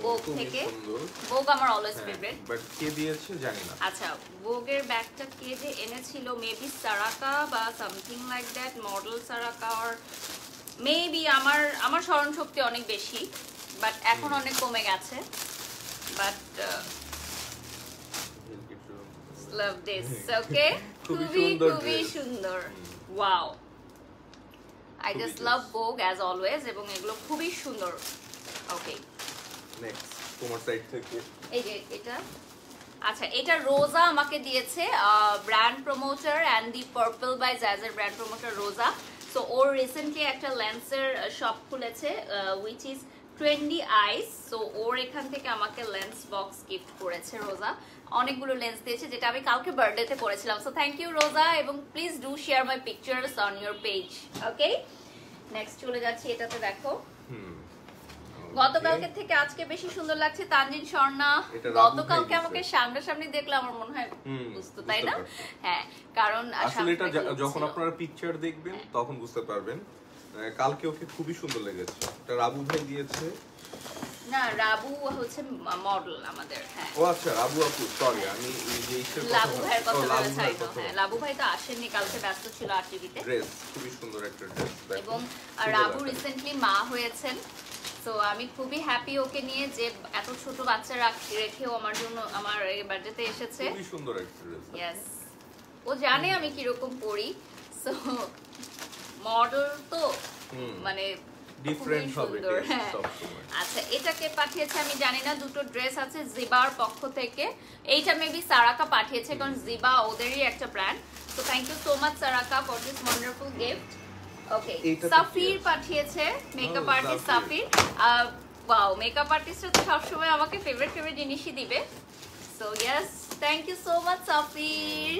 বোগ থেকে। বোগ আমার অলওয়েজ ফেভারিট। বাট কে দিয়েছে জানি না। আচ্ছা, বোগের ব্যাগটা কে যে এনেছিল, মেবি সারাকা বা something like that, model Saraka, or maybe আমার স্মরণ শক্তি অনেক বেশি, বাট এখন অনেক কমে গেছে। But love this. ওকে, খুবই সুন্দর। Wow, I just love বোগ as always, এবং এগুলো খুবই সুন্দর। ওকে, নেক্সট তোমার সাইড থেকে এই যে এটা। আচ্ছা, এটা রোজা আমাকে দিয়েছে, brand promoter and the purple by জ্যাজের ব্র্যান্ড প্রমোটার রোজা। সো ওর রিসেন্টলি একটা লেন্সের শপ খুলেছে, which is trendy eyes. So ওর এখান থেকে আমাকে লেন্স বক্স গিফট করেছে রোজা। অনেকগুলো লেন্স দিয়েছে, যেটা আমি কালকে বার্থডেতে পরেছিলাম। সো থ্যাংক ইউ রোজা, এবং please do share my pictures on your page. Okay, next চলে যাচ্ছি এটাতে। দেখো, গতকালকে থেকে আজকে বেশি সুন্দর লাগছে তানজিন স্বর্ণা। গতকালকে আমাকে সামনাসামনি দেখলে আমার মনে হয় বুঝতো, তাই না? হ্যাঁ, কারণ আসলে এটা যখন আপনারা পিকচার দেখবেন তখন বুঝতে পারবেন। কালকে ওকে খুবই সুন্দর লেগেছে। এটা রাবু ভাই দিয়েছে। না রাবু হচ্ছে মডেল আমাদের। হ্যাঁ ও আচ্ছা, রাবু আপু, সরি আমি এই যে ইসের কথা লাবু ভাইয়ের কথা লাবু বলেছি। ভাইয়ের কথা হ্যাঁ লাবু ভাই তো আসেননি, কালকে ব্যস্ত ছিল আরটিভিতে। ড্রেস খুবই সুন্দর একটা ড্রেস। এবং রাবু রিসেন্টলি মা হয়েছেন, তো আমি খুবই হ্যাপি ওকে নিয়ে যে এত ছোট বাচ্চা রেখেও আমার জন্য আমার এই বার্থডেতে এসেছে। খুবই সুন্দর একটা ড্রেস। ইয়েস, ও জানে আমি কিরকম পড়ি, সো মডেল তো মানে ডিফারেন্ট হবে হ্যাঁ। সব সময়। আচ্ছা এটাকে পাঠিয়েছে আমি জানি না, দুটো ড্রেস আছে জিবার পক্ষ থেকে। এইটা মেবি সারাকা পাঠিয়েছে, কারণ জিবা ওদেরই একটা brand. So thank you so much Saraka for this wonderful gift. Okay, Safir পাঠিয়েছে, makeup artist Safir. Wow, makeup আর্টিস্টরা তো সবসময় আমাকে ফেভারিট জিনিসই দিবে। So yes, thank you so much Safir.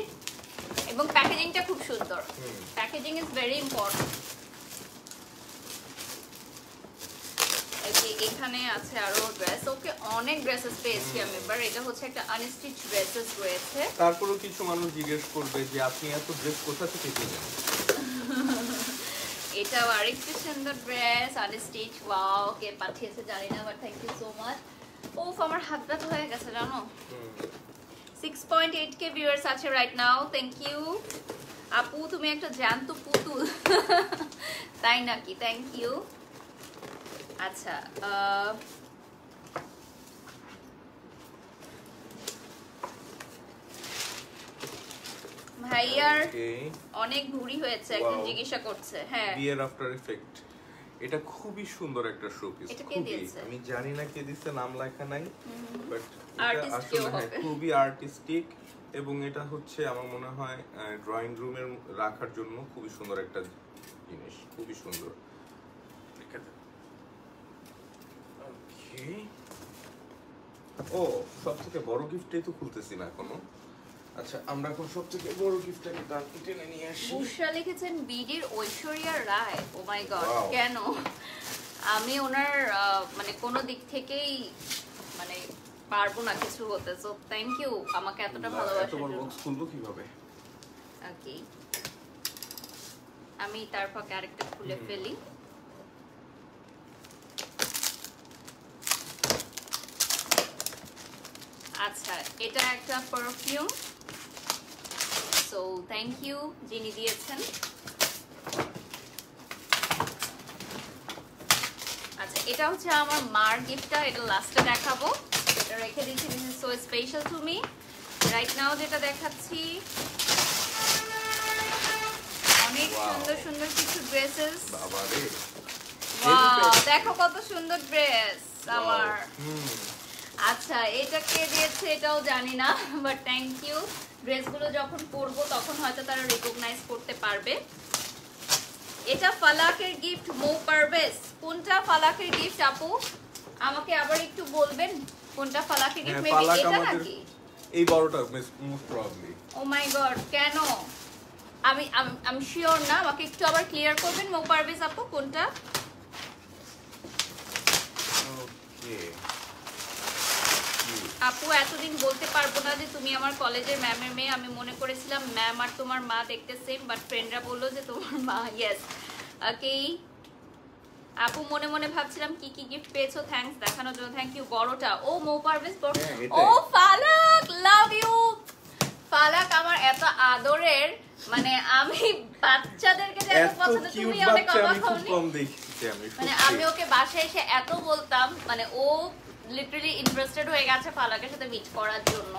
এবং প্যাকেজিংটা খুব সুন্দর, প্যাকেজিং ইজ ভেরি ইম্পর্টেন্ট। এখানে আছে আরো ড্রেস, ওকে অনেক ড্রেসেস পেয়েছি আমি এবার। এটা হচ্ছে একটা আনস্টিচ ড্রেসেস রয়েছে। তারপরেও কিছু মানুষ জিজ্ঞেস করবে যে আপনি এত ড্রেস কোথা থেকে পেলেন। এটাও আরেকটা সুন্দর ড্রেস আনস্টিচ। ওয়াও, কে পাঠিয়েছে জানি না, but thank you so much. ওফ, আমার হাত ব্যথা হয়ে গেছে জানো। 6.8k ভিউয়ার্স আছে রাইট নাও, থ্যাংক ইউ আপু, তুমি একটা জ্যান্ত পুতুল। তাই নাকি, থ্যাংক ইউ। আচ্ছা ভাইয়ার অনেক ভুঁড়ি হয়েছে, একজন জিজ্ঞাসা করছে। হ্যাঁ, বিয়ের আফটার ইফেক্ট, এটা খুবই সুন্দর একটা শোপিস। আমি জানি না কে দিছে, নাম লেখা নাই, বাট এটা আসলে হ্যাঁ খুবই আর্টিস্টিক। এবং এটা হচ্ছে আমার মনে হয় ড্রয়িং রুমে রাখার জন্য খুবই সুন্দর একটা জিনিস, খুবই সুন্দর। ও সবথেকে বড় গিফটটাই তো খুলতেছি না এখনো। আচ্ছা, আমরা এখন সবথেকে বড় গিফটটাকে টেনে নিয়ে আসি। বুশরা লিখেছেন বিডির ঐশ্বরিয়া রায়। ও মাই গড, কেন? আমি ওনার মানে কোনো দিক থেকেই মানে পারবো না কিছু হতে। সো থ্যাংক ইউ আমাকে এতটা ভালোবাসার জন্য। এত বড় বক্স খুলবো কিভাবে? ওকে, আমি তারপর ক্যারেক্টার খুলে ফেলি। আচ্ছা, এটা একটা পারফিউম। সো থ্যাংক ইউ যিনি দিয়েছেন। আচ্ছা, এটা হচ্ছে আমার মার গিফটটা, এটা লাস্টে দেখাবো। এটা রেখে দিচ্ছি, this is so special to me. Right now যেটা দেখাচ্ছি, অনেক সুন্দর সুন্দর কিছু ড্রেসেস। বাবারে, ওয়াও, দেখো কত সুন্দর ড্রেস আমার। আচ্ছা, এটা কে দিয়েছে এটাও জানি না, বাট থ্যাংক ইউ। ড্রেসগুলো যখন পরবো তখন হয়তো তারা রিকগনাইজ করতে পারবে। এটা ফালাকের গিফট, মো পারভেজ। কোনটা ফালাকের গিফট আপু? আমাকে আবার একটু বলবেন কোনটা ফালাকের গিফট? মেবি এটা নাকি এই বড়টা most probably. O my god, কেন? আমি শিওর না, আমাকে একটু আবার ক্লিয়ার করবেন মো পারভেজ আপু কোনটা? ওকে আপু, এতদিন বলতে পারবো না যে তুমি আমার কলেজের ম্যামের মেয়ে। আমি মনে করেছিলাম ম্যাম আর তোমার মা দেখতে সেম, বাট ফ্রেন্ডরা বললো যে তোমার মা। ইয়েস, ওকে আপু, মনে মনে ভাবছিলাম কি কি গিফট পেয়েছো, থ্যাঙ্কস দেখানোর জন্য। Thank you. বড়টা, ও মো পারভেজ বড়। ও ফালাক, লাভ ইউ ফালাক, আমার এত আদরের। মানে আমি বাচ্চাদেরকে যে এত পছন্দ, তুমি অনেক অবাক হওনি? মানে আমি ওকে বাসায় এসে এত বলতাম, মানে ও লিটারালি ইন্টারেস্টেড হয়ে গেছে ফালাকের সাথে মিট করার জন্য।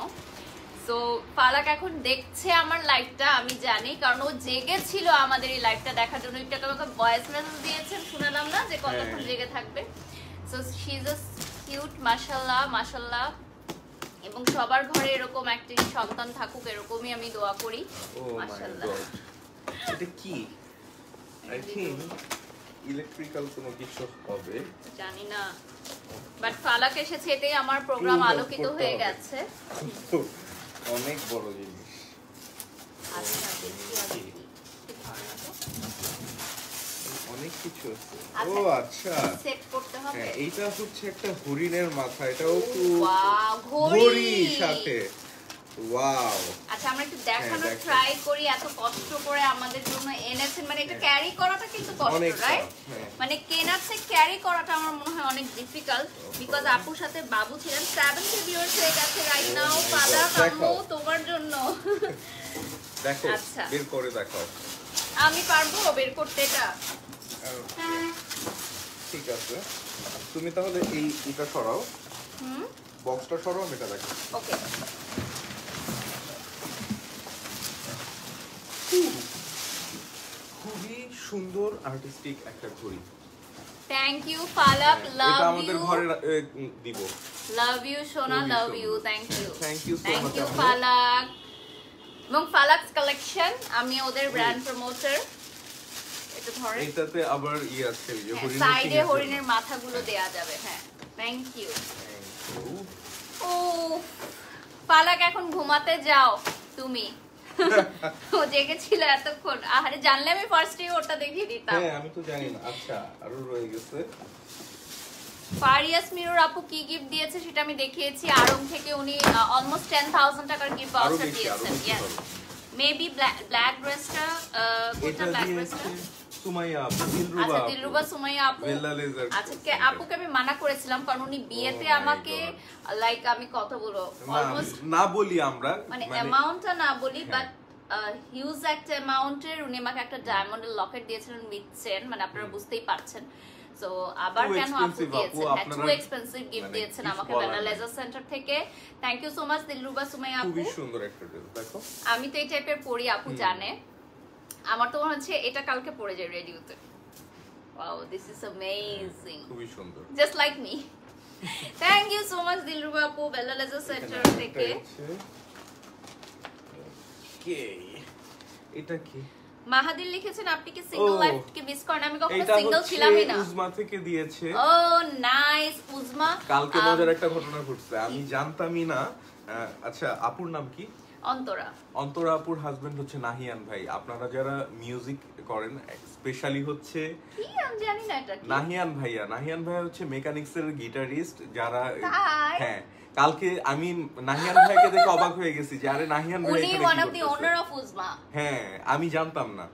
সো ফালাক এখন দেখছে আমার লাইভটা, আমি জানি, কারণ ও জেগেছিল আমাদের এই লাইভটা দেখার জন্য। একটু আমাকে ভয়েস মেসেজ দিয়েছেন, শুনালাম না যে কতক্ষণ জেগে থাকবে। So she is a cute, মাশাআল্লাহ মাশাআল্লাহ। এবং সবার ঘরে এরকম একটা সন্তান থাকুক, এরকমই আমি দোয়া করি। মাশাআল্লাহ। এটা কি? আই থিংক ইলেকট্রিক্যাল কোনো কিছু হবে, জানি না, বাট ফালাক এসেছে, এটাই আমার প্রোগ্রাম আলোকিত হয়ে গেছে। অনেক বড় জিনিস। আচ্ছা, অনেক কিছু আছে। ও আচ্ছা, সেট করতে হবে। হ্যাঁ, এইটা হচ্ছে একটা হরিণের মাথা, এটাও তো ওয়াও, ঘড়ি সাথে। ওয়াও। আচ্ছা আমরা একটু দেখানোর দেখো। ট্রাই করি, এত কষ্ট করে আমাদের জন্য এনেছেন, মানে এটা ক্যারি করাটা কিন্তু কষ্ট, অনেক রাইট? tough, হ্যাঁ। মানে কেনার থেকে ক্যারি করাটা আমার মনে হয় অনেক ডিফিকাল্ট, বিকজ আপুর সাথে বাবু ছিলেন। 7K ভিউয়ার্স হয়ে গেছে রাইট Oh নাও। my পালা God, কাম্মু দেখো। তোমার জন্য। দেখো, আচ্ছা। বের করে দেখাও। আমি পারবো বের করতে এটা? ঠিক আছে, তুমি তাহলে এটা সরাও, বক্সটা সরাও, আমি এটা দেখো। ওকে। খুবই সুন্দর আর্টিস্টিক একটা ঘড়ি। থ্যাংক ইউ ফালাক, এটা লাভ আমাদের ইউ। ঘরে দিব। লাভ ইউ সোনা, খুবই লাভ সুন্দর। You, thank you. Thank you so thank much, you আপু। ফালাক। এবং ফালাকস কালেকশন, আমি ওদের ব্র্যান্ড প্রমোটার। এটা ধরে এটাতে আবার আছে, যে হরিণের সাইডে সিংহের হরিণের জন্য। মাথাগুলো দেয়া যাবে। হ্যাঁ, থ্যাংক ইউ। Thank you. ও ফালাক, এখন ঘুমাতে যাও তুমি। ও জেগেছিল এতক্ষণ। আরে জানলে আমি ফার্স্ট ডে ওটা দেখিয়ে দিতাম। হ্যাঁ, আমি তো জানি না। আচ্ছা, আরো রয়ে গেছে। ফারিয়াস মিরর আপু কি গিফট দিয়েছে সেটা আমি দেখিয়েছি। আরং থেকে উনি অলমোস্ট 10,000 টাকার গিফট আরো ভাউচার বেশি, আরো দিয়েছেন। বেশি ইয়েস, হবে। মেবি ব্ল্যাক ড্রেসটা, কোনটা এটা ব্ল্যাক দিয়েছে ড্রেসটা? সুমাইয়া আপু, আচ্ছা, দিলরুবা আপু। দিলরুবা সুমাইয়া আপু। বেল্লা লেজার আচ্ছা, আপুকে আমি মানা করেছিলাম কারণ উনি বিয়েতে Oh my আমাকে God. লাইক আমি কত বলবো না, অলমোস্ট না বলি আমরা, মানে অ্যামাউন্টটা না বলি, হ্যাঁ। বাট হিউজ একটা অ্যামাউন্টের উনি আমাকে একটা ডায়মন্ডের লকেট দিয়েছিলেন উইথ চেন, মানে আপনারা বুঝতেই পারছেন। সো আবার Too কেন আপু expensive, দিয়েছেন? আপু, হ্যাঁ, টু আপনারা এক্সপেন্সিভ গিফট মানে দিয়েছেন কিছু আমাকে বলার বেলা নেই। লেজার সেন্টার থেকে। Thank you so much Dilruba Sumaiya আপু। খুবই সুন্দর একটা ড্রেস, দেখো। আমি তো এই টাইপের পরি, আপু জানে। আমার তো মনে হচ্ছে এটা কালকে পরে যায় রেডিওতে। ওয়াও, দিস ইজ অ্যামেজিং, খুবই সুন্দর। Just like me. Thank you so much Dilruba আপু, বেলা লেজার সেন্টার থেকে। এটা কি? মাহাদির লিখেছেন আপনি কি সিঙ্গেল ও, লাইফ কে মিস করেন? আমি কখনো এটা সিঙ্গেল হচ্ছে ছিলামই না। উজমা থেকে দিয়েছে। ও নাইস উজমা। কালকে মজার একটা ঘটনা ঘটছে, আমি জানতামই না। আচ্ছা, আপুর নাম কি? অন্তরা। অন্তরা আপুর হাজবেন্ড হচ্ছে নাহিয়ান ভাই। আপনারা যারা মিউজিক করেন, স্পেশালি হচ্ছে কি আমি জানি না এটা কি। নাহিয়ান ভাইয়া হচ্ছে মেকানিক্স এর গিটারিস্ট, যারা তাই? হ্যাঁ, কালকে আমি নাহিয়ান ভাইকে দেখে অবাক হয়ে গেছি যে আরে নাহিয়ান ভাই উনি এখানে ওয়ান কি অফ দি করতেছে? Owner of Uzma. হ্যাঁ, আমি জানতাম না।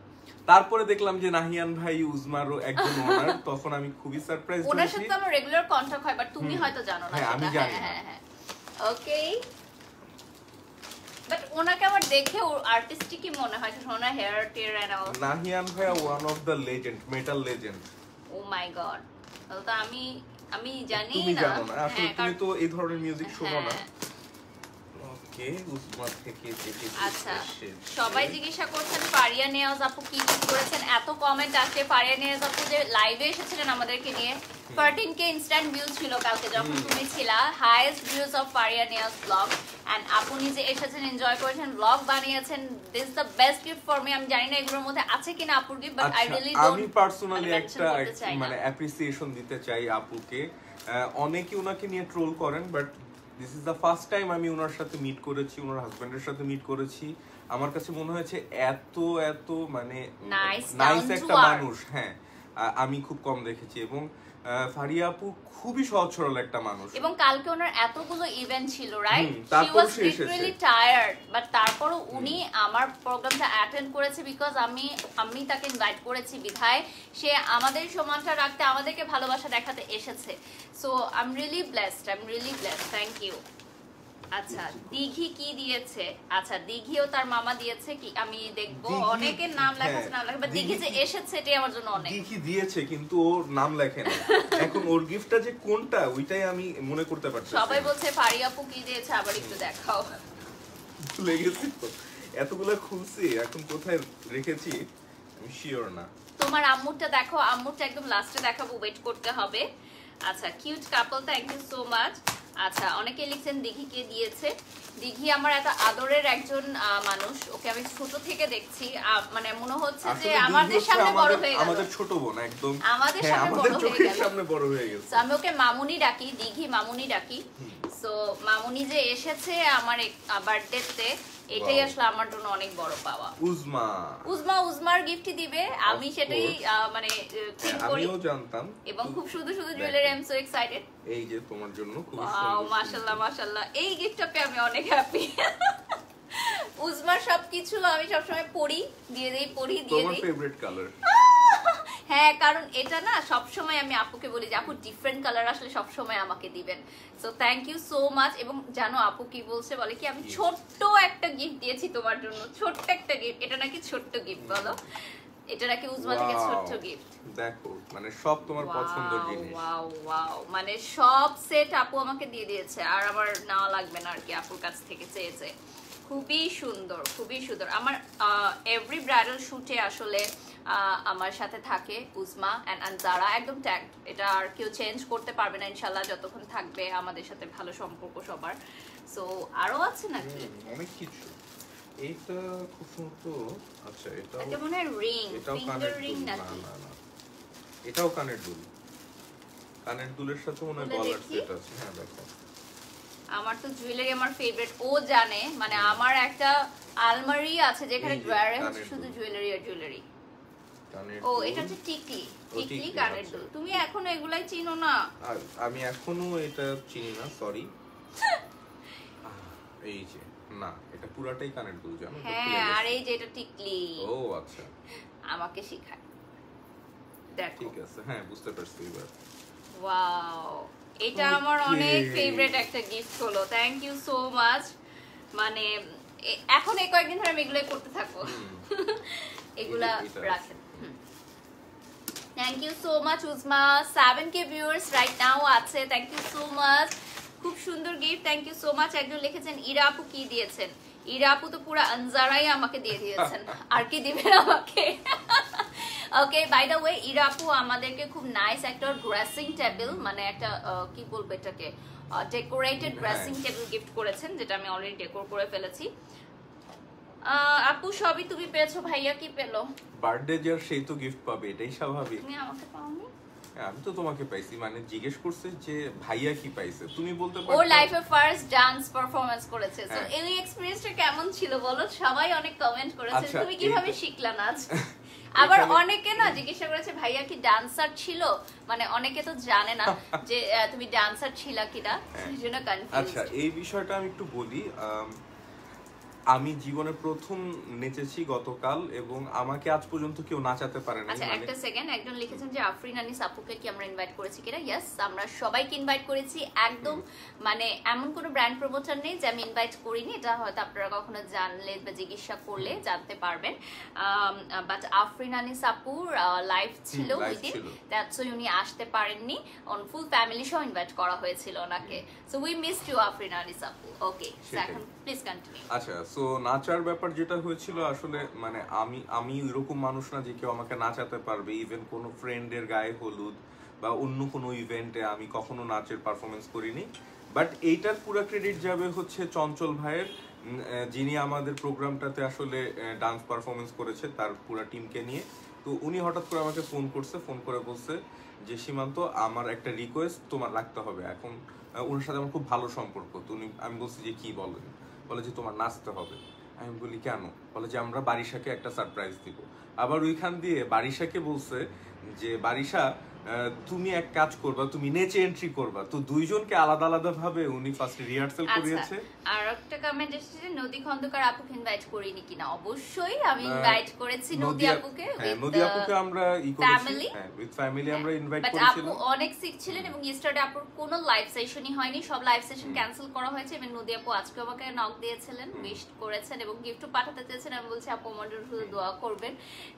তারপরে দেখলাম যে নাহিয়ান ভাই উজমারও একজন ওনার, তখন আমি খুবই সারপ্রাইজ ওনার হয়েছি। সাথে আমার রেগুলার কন্টাক্ট হয়, বাট তুমি হয়তো জানো না। হ্যাঁ, আমি সেটা। জানি না। হ্যাঁ হ্যাঁ, ওকে। বাট ওনাকে আমার দেখে আর্টিস্টিকই মনে হয়, ওনার হেয়ার টেয়ার এন্ড অল। নাহিয়ান ভাইয়া one of the legend, metal legend. Oh my god, তাহলে তো আমি জানি তুমি না। জানো না, আসলে হ্যাঁ, তুমি তো এই ধরনের মিউজিক শোনো না। হ্যাঁ। ওকে, উজমা থেকে যেটি আচ্ছা, এসেছে। সবাই জিজ্ঞাসা করছেন ফারিয়া নিয়াজ আপু কি গিফট করেছেন। এত কমেন্ট আসছে। ফারিয়া নিয়াজ আপু যে লাইভে এসেছিলেন আমাদেরকে নিয়ে, 13K ইনস্ট্যান্ট ভিউ ছিল কালকে যখন তুমি ছিলা। Highest views of Faria Niaz blog, and আপু নিজে এসেছেন, এনজয় করেছেন, ব্লগ বানিয়েছেন। This the best gift for me. আমি জানি না এগুলোর মধ্যে আছে কিনা আপুর gift, but I really don't. আমি পার্সোনালি mention একটা করতে চাই না। মানে অ্যাপ্রিসিয়েশন দিতে চাই আপুকে। অনেকে ওনাকে নিয়ে ট্রোল করেন, but this is the first time আমি ওনার সাথে মিট করেছি, ওনার হাজবেন্ডের সাথে মিট করেছি। আমার কাছে মনে হয়েছে এত মানে Nice, নাইস down to একটা earth. মানুষ। হ্যাঁ, আমি খুব কম দেখেছি। এবং ফারিয়া আপু খুবই সহজ সরল একটা মানুষ। এবং কালকে ওনার এতগুলো ইভেন্ট ছিল, রাইট? শি তারপর ওয়াজ সে এসেছে। লিটারালি টায়ার্ড, বাট তারপরও উনি আমার প্রোগ্রামটা অ্যাটেন্ড করেছে, বিকজ আমি তাকে ইনভাইট করেছি বিধায় সে আমাদের সম্মানটা রাখতে, আমাদেরকে ভালোবাসা দেখাতে এসেছে। So I am really blessed, thank you. আচ্ছা, দিঘি কি দিয়েছে? আচ্ছা, দিঘিও তার মামা দিয়েছে কি আমি দেখবো। দিঘি, অনেকের নাম লেখা আছে, হ্যাঁ, নাম লেখা, বাট দিঘি যে দিঘি- এসেছে এটাই আমার জন্য অনেক। দিঘি দিয়েছে, কিন্তু ওর নাম লেখে না। এখন ওর গিফটটা যে কোনটা ওইটাই আমি মনে করতে পারছি। সবাই বলছে ফারিয়া আপু কি দিয়েছে, আবার একটু দেখাও। ভুলে গেছি তো, এতগুলো খুলছি, এখন কোথায় রেখেছি আমি শিওর না। তোমার আম্মুরটা দেখো, আম্মুরটা একদম লাস্টে দেখাবো, ওয়েট করতে হবে। আচ্ছা, cute couple, thank you so much. আচ্ছা, অনেকে লিখছেন দিঘি কে দিয়েছে। দিঘি আমার এত আদরের একজন মানুষ, ওকে আমি ছোট থেকে দেখছি, মানে মনে হচ্ছে যে আসলে আমাদের দিঘি সামনে হচ্ছে বড় হয়ে গেল। আমাদের ছোট বোন একদম। আমাদের হ্যাঁ, সামনে আমাদের বড় হয়ে চোখের গেল। সামনে বড় হয়ে গেছে। So, আমি ওকে মামুনি ডাকি, দিঘি মামুনি ডাকি। সো মামুনি যে এসেছে আমার বার্থডেতে, এটাই Wow. আসলে আমার জন্য অনেক বড় পাওয়া। উজমার গিফটই দিবে, আমি Of সেটাই course. মানে হ্যাঁ, think করি। আমিও জানতাম। এবং খুব শুধু jewellery, I am so excited. এই যে তোমার জন্য খুব ওয়াও, সুন্দর মাশাআল্লাহ মাশাআল্লাহ, এই গিফটটা পেয়ে আমি অনেক হ্যাপি। উজমার সবকিছু আমি সবসময় পড়ি, দিয়ে দেই। তোমার ফেভারিট কালার? হ্যাঁ, কারণ এটা না সবসময় আমি আপুকে বলি যে আপু ডিফারেন্ট কালার আসলে সবসময় আমাকে দিবেন। So thank you so much. এবং জানো আপু কি বলছে, বলে কি আমি ছোট্ট একটা গিফট দিয়েছি তোমার জন্য, ছোট্ট একটা গিফট। এটা নাকি ছোট্ট গিফট, বলো এটা নাকি উজমা থেকে ছোট্ট গিফট। দেখো মানে সব তোমার পছন্দের জিনিস। ওয়াও ওয়াও, মানে সব সেট আপু আমাকে দিয়ে দিয়েছে, আর আমার নেওয়া লাগবে না আর কি আপুর কাছ থেকে চেয়েছে। খুবই সুন্দর, খুবই সুন্দর। আমার এভরি ব্রাইডাল শুটে আসলে আমার সাথে থাকে উজমা এন্ড আনজারা, একদম ট্যাগ। এটা আর কেউ চেঞ্জ করতে পারবে না ইনশাআল্লাহ, যতক্ষণ থাকবে আমাদের সাথে ভালো সম্পর্ক সবার। সো আরো আছে নাকি অনেক কিছু। এইটা খুব সুন্দর। আচ্ছা এটা মনে হয় রিং, ফিঙ্গার রিং নাকি? না না, এটাও কানের দুল। কানের দুলের সাথে মনে হয় গলার সেট আছে। হ্যাঁ দেখো, আমার তো জুয়েলারি আমার ফেভারিট, ও জানে। মানে আমার একটা আলমারি আছে যেখানে ড্রয়ারে হচ্ছে শুধু জুয়েলারি আর জুয়েলারি। ও এটা হচ্ছে টিকলি, টিকলি কানের দুল। তুমি এখনো এগুলাই চিনো না? আমি এখনো এটা চিনি না, সরি। এই যে না, এটা পুরাটাই কানের দুল জানো? হ্যাঁ, আর এই যে এটা টিকলি। ও আচ্ছা, আমাকে শেখায়। দেখো ঠিক আছে, হ্যাঁ বুঝতে পারছি এবার। ওয়াও, এটা আমার অনেক ফেভারিট একটা গিফট হলো। Thank you so much. মানে এখন এই কয়েকদিন ধরে আমি এগুলাই করতে থাকবো। এগুলা রাখেন। Thank you so much Uzma. 7K viewers right now আছে, থ্যাংক ইউ সো মাচ। খুব সুন্দর gift, thank you so much. একজন লিখেছেন ইরা আপু কি দিয়েছেন? ইরা আপু তো পুরো আনজারাই আমাকে দিয়ে দিয়েছেন, আর কি দিবেন আমাকে? ওকে, বাই দ্য ওয়ে ইরা আপু আমাদেরকে খুব নাইস একটা ড্রেসিং টেবিল, মানে একটা কি বলবো এটাকে, ডেকোরেটেড ড্রেসিং টেবিল গিফট করেছেন, যেটা আমি অলরেডি ডেকোর করে ফেলেছি। আপু সবই তুমি পেয়েছো, ভাইয়া কি পেলো? বার্থডে যার সেই তো গিফট পাবে, এটাই স্বাভাবিক। তুমি আমাকে পাওনি? আমি তো তোমাকে পাইছি, মানে জিজ্ঞেস করছে যে ভাইয়া কি পাইছে, তুমি বলতে পারো। ওর লাইফে ফার্স্ট ডান্স পারফরম্যান্স করেছে, সো এই এক্সপেরিয়েন্সটা কেমন ছিল বলো? সবাই অনেক কমেন্ট করেছে, তুমি কিভাবে শিখলা নাচ? আবার অনেকে না জিজ্ঞাসা করেছে ভাইয়া কি ডান্সার ছিল, মানে অনেকে তো জানে না যে তুমি ডান্সার ছিলা কিনা, সেজন্য কনফিউজ। আচ্ছা, এই বিষয়টা আমি একটু বলি। আমি জীবনে প্রথম নেচেছি গতকাল, এবং আমাকে আজ পর্যন্ত কেউ নাচাতে পারে না। আচ্ছা একটা সেকেন্ড, একজন লিখেছেন যে আফরিন আনিস আপুকে কি আমরা ইনভাইট করেছি কিনা? ইয়েস, আমরা সবাইকে ইনভাইট করেছি। একদম মানে এমন কোনো ব্র্যান্ড প্রমোটার নেই যে আমি ইনভাইট করিনি, এটা হয়তো আপনারা কখনো জানলে বা জিজ্ঞাসা করলে জানতে পারবেন। বাট আফরিন আনিস আপুর লাইভ ছিল উইদিন, দ্যাটস ওয়াই উনি আসতে পারেননি। অন ফুল ফ্যামিলি সহ ইনভাইট করা হয়েছিল ওনাকে। So we missed you Afrin Anis আপু। ওকে, এখন প্লিজ কন্টিনিউ। আচ্ছা, সো নাচার ব্যাপার যেটা হয়েছিল, আসলে মানে আমি এরকম মানুষ না যে কেউ আমাকে নাচাতে পারবে। ইভেন কোনো ফ্রেন্ডের গায়ে হলুদ বা অন্য কোনো ইভেন্টে আমি কখনো নাচের পারফরমেন্স করিনি। বাট এইটার পুরো ক্রেডিট যাবে হচ্ছে চঞ্চল ভাইয়ের, যিনি আমাদের প্রোগ্রামটাতে আসলে ডান্স পারফরমেন্স করেছে তার পুরো টিমকে নিয়ে। তো উনি হঠাৎ করে আমাকে ফোন করে বলছে যে সীমান্ত, আমার একটা রিকোয়েস্ট তোমার রাখতে হবে। এখন ওনার সাথে আমার খুব ভালো সম্পর্ক। তো আমি বলছি যে কি বলেন? বলে যে তোমার নাচতে হবে। আমি বলি কেন? বলে যে আমরা বারিশাকে একটা সারপ্রাইজ দিব। আবার ওইখান দিয়ে বারিশাকে বলছে যে বারিশা, তুমি এক কাজ করবা, তুমি নেচে এন্ট্রি করবা। তো দুইজনকে আলাদা আলাদা ভাবে উনি ফার্স্ট রিহার্সাল করিয়েছে। আর একটা কমেন্ট এসেছে নদী খন্দকার আপুকে ইনভাইট করিনি কিনা? অবশ্যই আমি ইনভাইট করেছি নদী আপুকে। নদী আপুকে আমরা ফ্যামিলি, উইথ ফ্যামিলি আমরা ইনভাইট করেছিলাম। বাট আপু অনেক সিক ছিলেন এবং ইয়েস্টারডে আপুর কোনো লাইভ সেশনই হয়নি, সব লাইভ সেশন ক্যান্সেল করা হয়েছে। এবং নদী আপু আজকে আমাকে নক দিয়েছিলেন, উইশ করেছেন এবং গিফটও পাঠাতে চেয়েছেন। আমি বলছি আপু আমার জন্য শুধু দোয়া করবেন।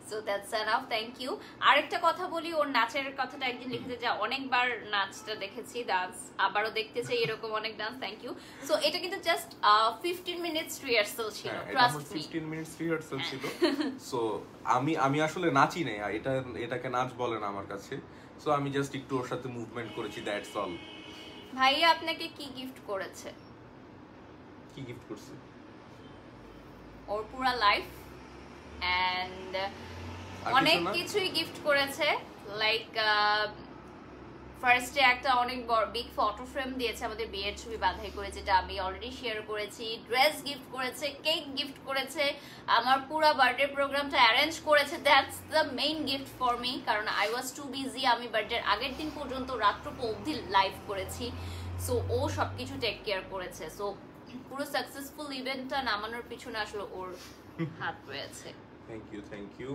So that's enough, thank you. আরেকটা কথা বলি, ওর নাচের কথাটা একদিন লিখেছে যে অনেকবার নাচটা দেখেছি, ডান্স আবারও দেখতে চাই, এরকম অনেক ডান্স। Thank you. সো এটা কিন্তু জাস্ট 15 মিনিটস রিহার্সাল ছিল, ট্রাস্ট মি, 15 মিনিটস রিহার্সাল ছিল। সো আমি আসলে নাচি নাই, এটাকে নাচ বলে না আমার কাছে। সো আমি জাস্ট একটু ওর সাথে মুভমেন্ট করেছি, দ্যাটস অল। ভাইয়া আপনাকে কি গিফট করেছে? কি গিফট করছে? ওর পুরো লাইফ এন্ড অনেক কিছুই গিফট করেছে। লাইক ফার্স্টে একটা অনেক বড় বিগ ফটো ফ্রেম দিয়েছে, আমাদের বিয়ের ছবি বাঁধাই করে, যেটা আমি অলরেডি শেয়ার করেছি। ড্রেস গিফট করেছে, কেক গিফট করেছে, আমার পুরো বার্থডে প্রোগ্রামটা অ্যারেঞ্জ করেছে। That's the main gift for me, কারণ আই ওয়াজ টু বিজি। আমি বার্থডের আগের দিন পর্যন্ত রাত্র অবধি লাইভ করেছি। সো ও সবকিছু টেক কেয়ার করেছে। সো পুরো সাকসেসফুল ইভেন্টটা নামানোর পিছনে আসলে ওর হাত রয়েছে। Thank you.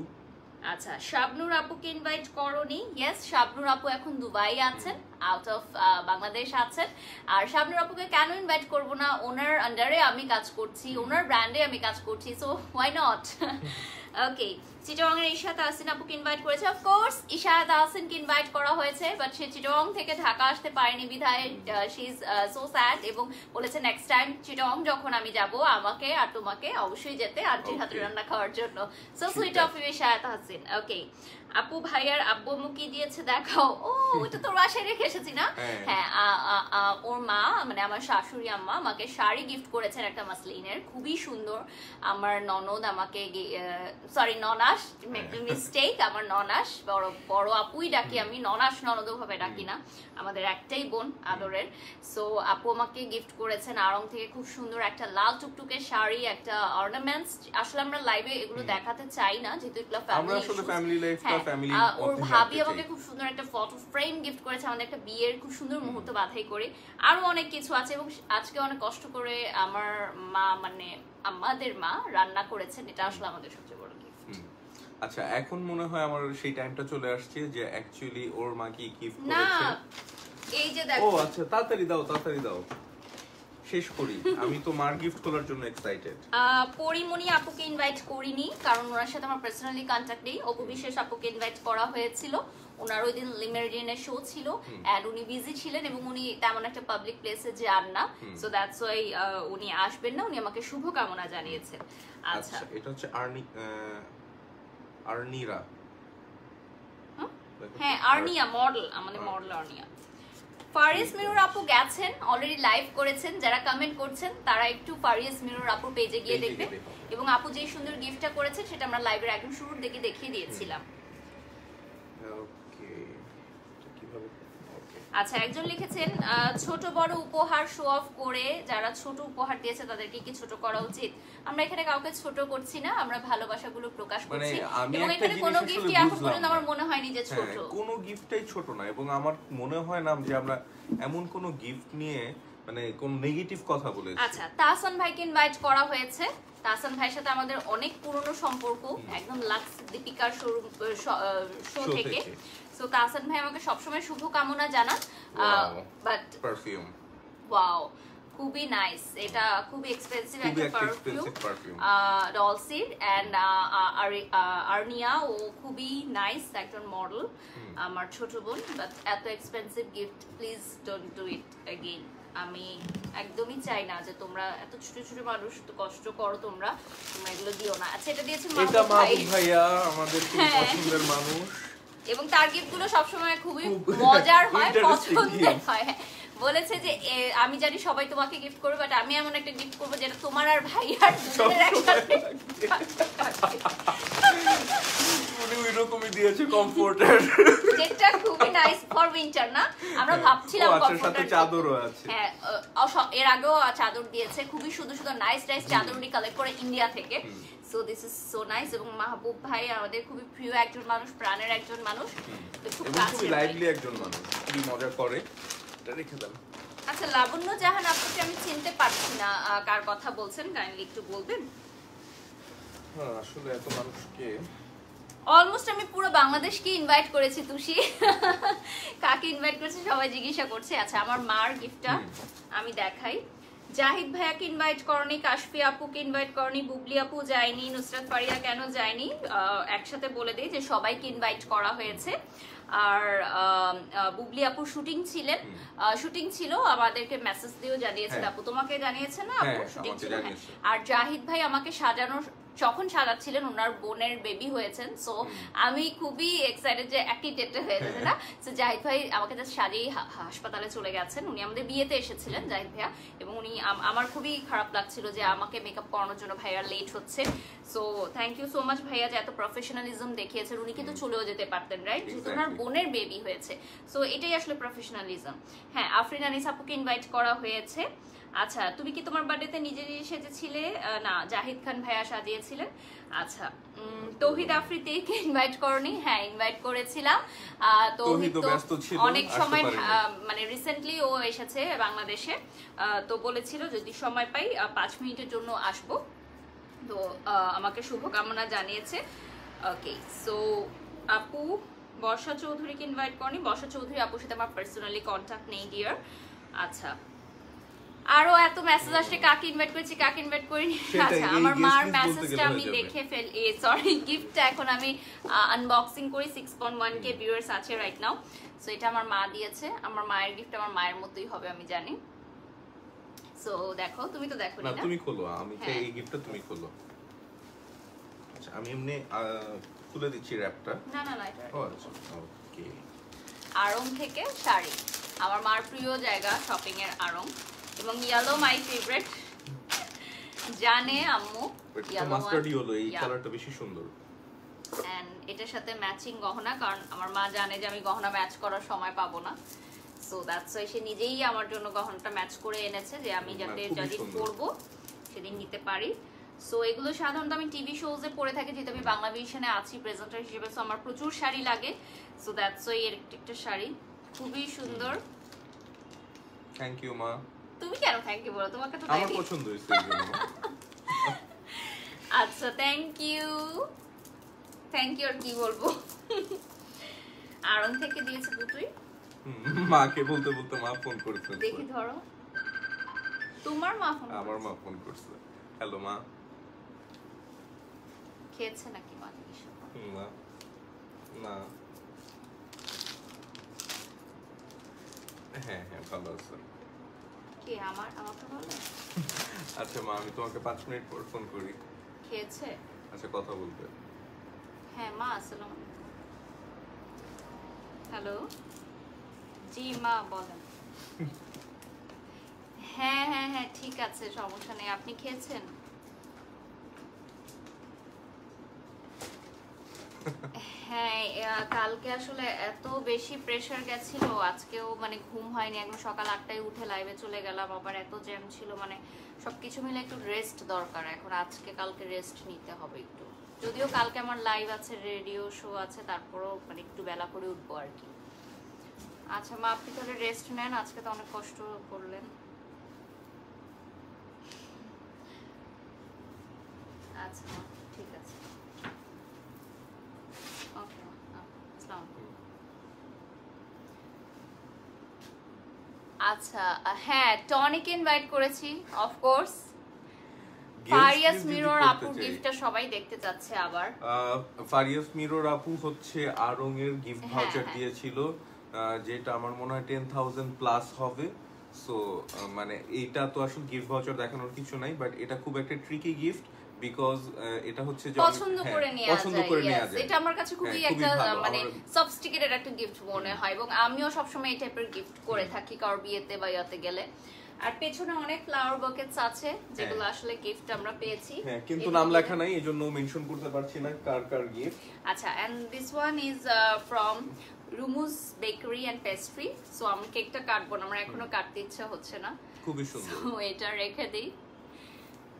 আচ্ছা, শাবনুর আপুকে ইনভাইট করনি? ইয়েস, শাবনুর আপু এখন দুবাই আছেন, আউট অফ বাংলাদেশ আছেন। আর শাবনুর আপুকে কেন ইনভাইট করব না, ওনার আন্ডারে আমি কাজ করছি, ওনার ব্র্যান্ডে আমি কাজ করছি, সো হোয়াই নট। ওকে, চিটাগংয়ের ইশাত আহসান আপুকে ইনভাইট করেছে। অফকোর্স ইশাত আহসানকে ইনভাইট করা হয়েছে, বাট সে চিটাগং থেকে ঢাকা আসতে পারেনি বিধায় শি ইজ সো স্যাড, এবং বলেছে নেক্সট টাইম চিটাগং যখন আমি যাব আমাকে আর তোমাকে অবশ্যই যেতে আন্টির হাতে রান্না খাওয়ার জন্য। So sweet of you Ishat Ahsan. Okay, আপু ভাইয়ার আব্বু আম্মু কি দিয়েছে দেখাও। ও, এটা তোর বাসায় রেখে এসেছি না? হ্যাঁ, ওর মা মানে আমার শাশুড়ি আম্মা আমাকে শাড়ি গিফট করেছেন একটা মাসলিনের, খুবই সুন্দর। আমার ননদ আমাকে, সরি ননাস, মিস্টেক, আমার ননাস, বড় আপুই ডাকি আমি, ননাস ননদও ভাবে ডাকি না, আমাদের একটাই বোন আদরের। সো আপু আমাকে গিফট করেছেন আড়ং থেকে খুব সুন্দর একটা লাল টুকটুকে শাড়ি, একটা অর্নামেন্টস। আসলে আমরা লাইভে এগুলো দেখাতে চাই না যেহেতু এগুলো ফ্যামিলি লাইফ। ওর ভাবি আমাকে খুব সুন্দর একটা ফটো ফ্রেম গিফট করেছে, আমাদের একটা বিয়ের খুব সুন্দর মুহূর্ত বাধাই করে। আরো অনেক কিছু আছে, এবং আজকে অনেক কষ্ট করে আমার মা মানে আমাদের মা রান্না করেছেন, এটা আসলে আমাদের সবচেয়ে বড় গিফট। আচ্ছা, এখন মনে হয় আমার সেই টাইমটা চলে আসছে যে অ্যাকচুয়ালি ওর মা কি গিফট না, করেছে। এই যে দেখো। ও আচ্ছা, তাড়াতাড়ি দাও শেষ করি, আমি তো মার গিফট খোলার জন্য এক্সাইটেড। পরিমণি আপুকে ইনভাইট করিনি, কারণ ওনার সাথে আমার পার্সোনালি কন্টাক্ট নেই। অপু বিশেষ আপুকে ইনভাইট করা হয়েছিল, ওনার ওই দিন লিমেরিডিনের শো ছিল এন্ড উনি বিজি ছিলেন, এবং উনি তেমন একটা পাবলিক প্লেসে যান না, সো দ্যাটস ওয়াই উনি আসবেন না। উনি আমাকে শুভকামনা জানিয়েছেন। আচ্ছা, এটা হচ্ছে আর্নিরা। হ্যাঁ, আর্নিয়া মডেল, আমাদের মডেল আর্নিয়া। ফারিস মিরর আপু গেছেন, অলরেডি লাইভ করেছেন। যারা কমেন্ট করছেন তারা একটু ফারিস মিরর আপু পেজে গিয়ে দেখবেন, এবং আপু যে সুন্দর গিফটটা করেছেন সেটা আমরা লাইভের একদম শুরুর দিকে দেখিয়ে দিয়েছিলাম। আচ্ছা, একজন লিখেছেন ছোট বড় উপহার শো অফ করে, যারা ছোট উপহার দিয়েছে তাদেরকে কি ছোট করা উচিত? আমরা এখানে কাউকে ছোট করছি না, আমরা ভালোবাসাগুলো প্রকাশ করছি, এবং এখানে কোনো গিফটই এখন পর্যন্ত আমার মনে হয়নি যে ছোট। কোনো গিফটই ছোট না, এবং আমার মনে হয় না যে আমরা এমন কোনো গিফট নিয়ে মানে কোন নেগেটিভ কথা বলেছি। আচ্ছা, তাহসান ভাইকে ইনভাইট করা হয়েছে। তাহসান ভাইয়ের সাথে আমাদের অনেক পুরনো সম্পর্ক, একদম লাক্স দীপিকার শো থেকে। সো তাহসান ভাই আমাকে সবসময় শুভকামনা জানান। বাট পারফিউম, ওয়াও, খুবই নাইস, এটা খুবই এক্সপেন্সিভ একটা পারফিউম, ডলসির এন্ড আর্নিয়া, ও খুবই নাইস একজন মডেল, আমার ছোট বোন। বাট এত expensive gift please don't do it again. আমি একদমই চাই না যে তোমরা এত ছোট ছোট মানুষ তো কষ্ট করো, তোমরা এগুলো দিও না। আচ্ছা, এটা দিয়েছে মাহবুব ভাইয়া, আমাদের খুব পছন্দের মানুষ, এবং তার গিফটগুলো সবসময় খুবই মজার হয়, পছন্দের হয়। বলেছে যে আমি জানি সবাই তোমাকে গিফট করবে, বাট আমি এমন একটা গিফট করবো যেটা তোমার আর ভাইয়ার দুজনের একসাথে। ওইরকমই দিয়েছে কমফোর্টার, যেটা খুবই নাইস ফর উইন্টার না? আমরা ভাবছিলাম সাথে চাদরও আছে। হ্যাঁ, এর আগেও চাদর দিয়েছে, খুবই সুন্দর সুন্দর নাইস চাদর উনি কালেক্ট করে ইন্ডিয়া থেকে। So this is so nice, এবং মাহবুব ভাই আমাদের খুবই প্রিয় একজন মানুষ, প্রাণের একজন মানুষ, খুবই লাইভলি একজন মানুষ, খুবই মজা করে। এটা রেখে দাও। আচ্ছা, লাবণ্য জাহান আপনাকে আমি চিনতে পারছি না, কার কথা বলছেন কাইন্ডলি একটু বলবেন? হ্যাঁ, আসলে এত মানুষকে অলমোস্ট আমি পুরো বাংলাদেশকে ইনভাইট করেছি। তুষি কাকে ইনভাইট করেছে সবাই জিজ্ঞাসা করছে। আচ্ছা, আমার মার গিফটটা আমি দেখাই। জাহিদ ভাইয়াকে ইনভাইট করনি, কাশফি আপুকে ইনভাইট করনি, বুবলি আপু যায়নি, নুসরাত ফারিয়া কেন যায়নি? একসাথে বলে দিই যে সবাইকে ইনভাইট করা হয়েছে। আর বুবলি আপু শুটিং ছিল, আমাদেরকে মেসেজ দিয়েও জানিয়েছে। আপু তোমাকে জানিয়েছে না আপু শুটিং ছিল? আর জাহিদ ভাই আমাকে যখন সাজাচ্ছিলেন ওনার বোনের বেবি হয়েছেন, সো আমি খুবই এক্সাইটেড যে একই ডেটে হয়ে যাবে না। সো জাহিদ ভাই আমাকে জাস্ট সাজিয়ে হাসপাতালে চলে গেছেন। উনি আমাদের বিয়েতে এসেছিলেন জাহিদ ভাইয়া, এবং উনি আমার খুবই খারাপ লাগছিল যে আমাকে মেকআপ করানোর জন্য ভাইয়া লেট হচ্ছে। So thank you so much ভাইয়া যে এত প্রফেশনালিজম দেখিয়েছেন। উনি কিন্তু চলেও যেতে পারতেন, রাইট, যেহেতু ওনার বোনের বেবি হয়েছে। সো এটাই আসলে প্রফেশনালিজম। হ্যাঁ, আফরিন আনিস আপুকে ইনভাইট করা হয়েছে। আচ্ছা, তুমি কি তোমার বার্থডেতে নিজে সেজেছিলে? না, জাহিদ খান ভাইয়া সাজিয়েছিলেন। আচ্ছা, তৌহিদ আফ্রিদিকে ইনভাইট করনি? হ্যাঁ, ইনভাইট করেছিলাম। তৌহিদ তো ব্যস্ত ছিল, অনেক আসতে সময় পারেনি। মানে রিসেন্টলি ও এসেছে বাংলাদেশে, তো বলেছিল যদি সময় পাই 5 মিনিটের জন্য আসবো, তো আমাকে শুভকামনা জানিয়েছে। ওকে, সো আপু বর্ষা চৌধুরীকে ইনভাইট করনি। বর্ষা চৌধুরী আপুর সাথে আমার পার্সোনালি কন্ট্যাক্ট নেই ডিয়ার। আচ্ছা, আরো এত মেসেজ আসছে, কাকে ইনভাইট করেছি কাকে ইনভাইট করিনি। সেটাই, আচ্ছা, এই আমার guest মার list বলতে মেসেজটা গেলে আমি হয়ে যাবে। দেখে সরি, গিফটটা এখন আমি আনবক্সিং করি। 6.1k ভিউয়ার্স আছে রাইট নাও। সো এটা আমার মা দিয়েছে, আমার মায়ের গিফট আমার মায়ের মতোই হবে আমি জানি। সো দেখো, তুমি তো দেখো না না? তুমি খোলো, আমি চাই হ্যাঁ। এই গিফটটা তুমি খোলো। আচ্ছা আমি এমনি খুলে দিচ্ছি র‍্যাপটা। না না না, এটা ও আচ্ছা, ওকে। আড়ং থেকে শাড়ি, আমার মার প্রিয় জায়গা শপিং এর আড়ং, এবং ইয়েলো মাই ফেভারিট, জানে আম্মু। এটা মাস্টার্ডই হলো, এই কালারটা বেশি সুন্দর। এন্ড এটার সাথে ম্যাচিং গহনা, কারণ আমার মা জানে যে আমি গহনা ম্যাচ করার সময় পাবো না। সো দ্যাটস ওয়াই সে নিজেই আমার জন্য গহনাটা ম্যাচ করে এনেছে, যে আমি যাতে খুবই যেদিন সুন্দর। পরবো সেদিন নিতে পারি। সো এগুলো সাধারণত আমি টিভি শোজে পরে থাকি, যেহেতু আমি বাংলা ভিশনে আছি প্রেজেন্টার হিসেবে। সো আমার প্রচুর শাড়ি লাগে। সো দ্যাটস ওয়াই এর একটা শাড়ি খুবই সুন্দর। থ্যাংক ইউ মা। তুমি কেন থ্যাংক ইউ বলো? তোমাকে তো তাই আমার দিই। পছন্দ হয়েছে এই জন্য। আচ্ছা, থ্যাংক ইউ। থ্যাংক ইউ আর কি বলবো। আড়ং থেকে দিয়েছে দুটোই। মাকে বলতে বলতে মা ফোন করেছে। দেখি ধরো, তোমার মা ফোন আমার মা ফোন করছে। হ্যালো মা। খেয়েছে নাকি মা? জিজ্ঞেস করো। না না, হ্যাঁ হ্যাঁ ভালো আছে। কে আমাকে বলে? আচ্ছা মা, আমি তোমাকে 5 মিনিট পর ফোন করি। খেয়েছে? আচ্ছা কথা বলবে। হ্যাঁ মা, আসসালামু আলাইকুম। হ্যালো, জি মা বলেন। হ্যাঁ হ্যাঁ হ্যাঁ, ঠিক আছে, সমস্যা নেই। আপনি খেয়েছেন? হ্যাঁ, কালকে আসলে এত বেশি প্রেসার গেছিল, আজকেও মানে ঘুম হয়নি, একদম সকাল 8টায় উঠে লাইভে চলে গেলাম, আবার এত জ্যাম ছিল, মানে সবকিছু মিলে একটু রেস্ট দরকার এখন। আজকে কালকে রেস্ট নিতে হবে একটু, যদিও কালকে আমার লাইভ আছে, রেডিও শো আছে, তারপরেও মানে একটু বেলা করে উঠবো আর কি। আচ্ছা মা, আপনি তাহলে রেস্ট নেন, আজকে তো অনেক কষ্ট করলেন। আচ্ছা মা, ঠিক আছে, ওকে মা, আসসালামু আলাইকুম। আচ্ছা, হ্যাঁ টনিকে ইনভাইট করেছি অফ কোর্স। ফারিয়াস মিরর আপুর গিফটটা সবাই দেখতে চাচ্ছে আবার। ফারিয়াস মিরর আপু হচ্ছে আড়ং এর গিফট হ্যাঁ, ভাউচার হ্যাঁ। দিয়েছিল, যেটা আমার মনে হয় 10,000 প্লাস হবে। সো মানে এইটা তো আসলে গিফট ভাউচার দেখানোর কিছু নাই, বাট এটা খুব একটা ট্রিকি গিফট, বিকজ এটা হচ্ছে যে পছন্দ করে নেওয়া যায়। এটা আমার কাছে খুবই হ্যাঁ, খুবই একটা ভালো। মানে আমার- সফিস্টিকেটেড একটা গিফট মনে হয়, এবং আমিও সবসময় এই টাইপের গিফট করে থাকি কারোর বিয়েতে বা ইয়াতে গেলে। আর পেছনে অনেক ফ্লাওয়ার বকেটস আছে, যেগুলো আসলে গিফট আমরা পেয়েছি। হ্যাঁ, কিন্তু নাম লেখা নাই, এজন্য মেনশন করতে পারছি না কার কার গিফট। আচ্ছা, and this one is from Rumus bakery and pastry. So আমি কেকটা কাটবো না, আমার এখনো কাটতে ইচ্ছা হচ্ছে না। খুবই সুন্দর। তো এটা রেখে দিই।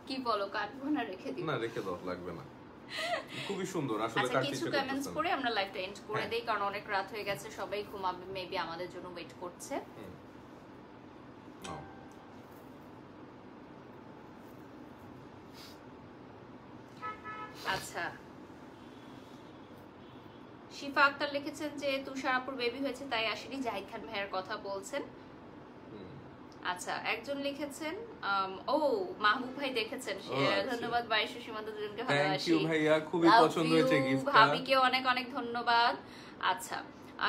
কি বলো, কাটবো না রেখে দিই? না রেখে দাও, লাগবে না। খুবই সুন্দর আসলে, আচ্ছা, কাটতে কিছু ইচ্ছে কমেন্টস করতেছে না। করে আমরা লাইভটা এন্ড করে হ্যাঁ। দেই, কারণ অনেক রাত হয়ে গেছে, সবাই ঘুমাবে, মেবি আমাদের জন্য ওয়েট করছে। নাও। আচ্ছা, শিফা আক্তার লিখেছেন যে তুষার আপুর বেবি হয়েছে তাই আসেনি, জাহিদ খান ভাইয়ের কথা বলছেন। আচ্ছা, একজন লিখেছেন ও মাহবুব ভাই দেখেছেন, আচ্ছা। ধন্যবাদ বাইশু সীমান্ত দুজনকে থ্যাংক ভালোবাসি। ইউ ভাইয়া, খুবই Love পছন্দ you, হয়েছে গিফটটা। ভাবিকে অনেক অনেক ধন্যবাদ। আচ্ছা,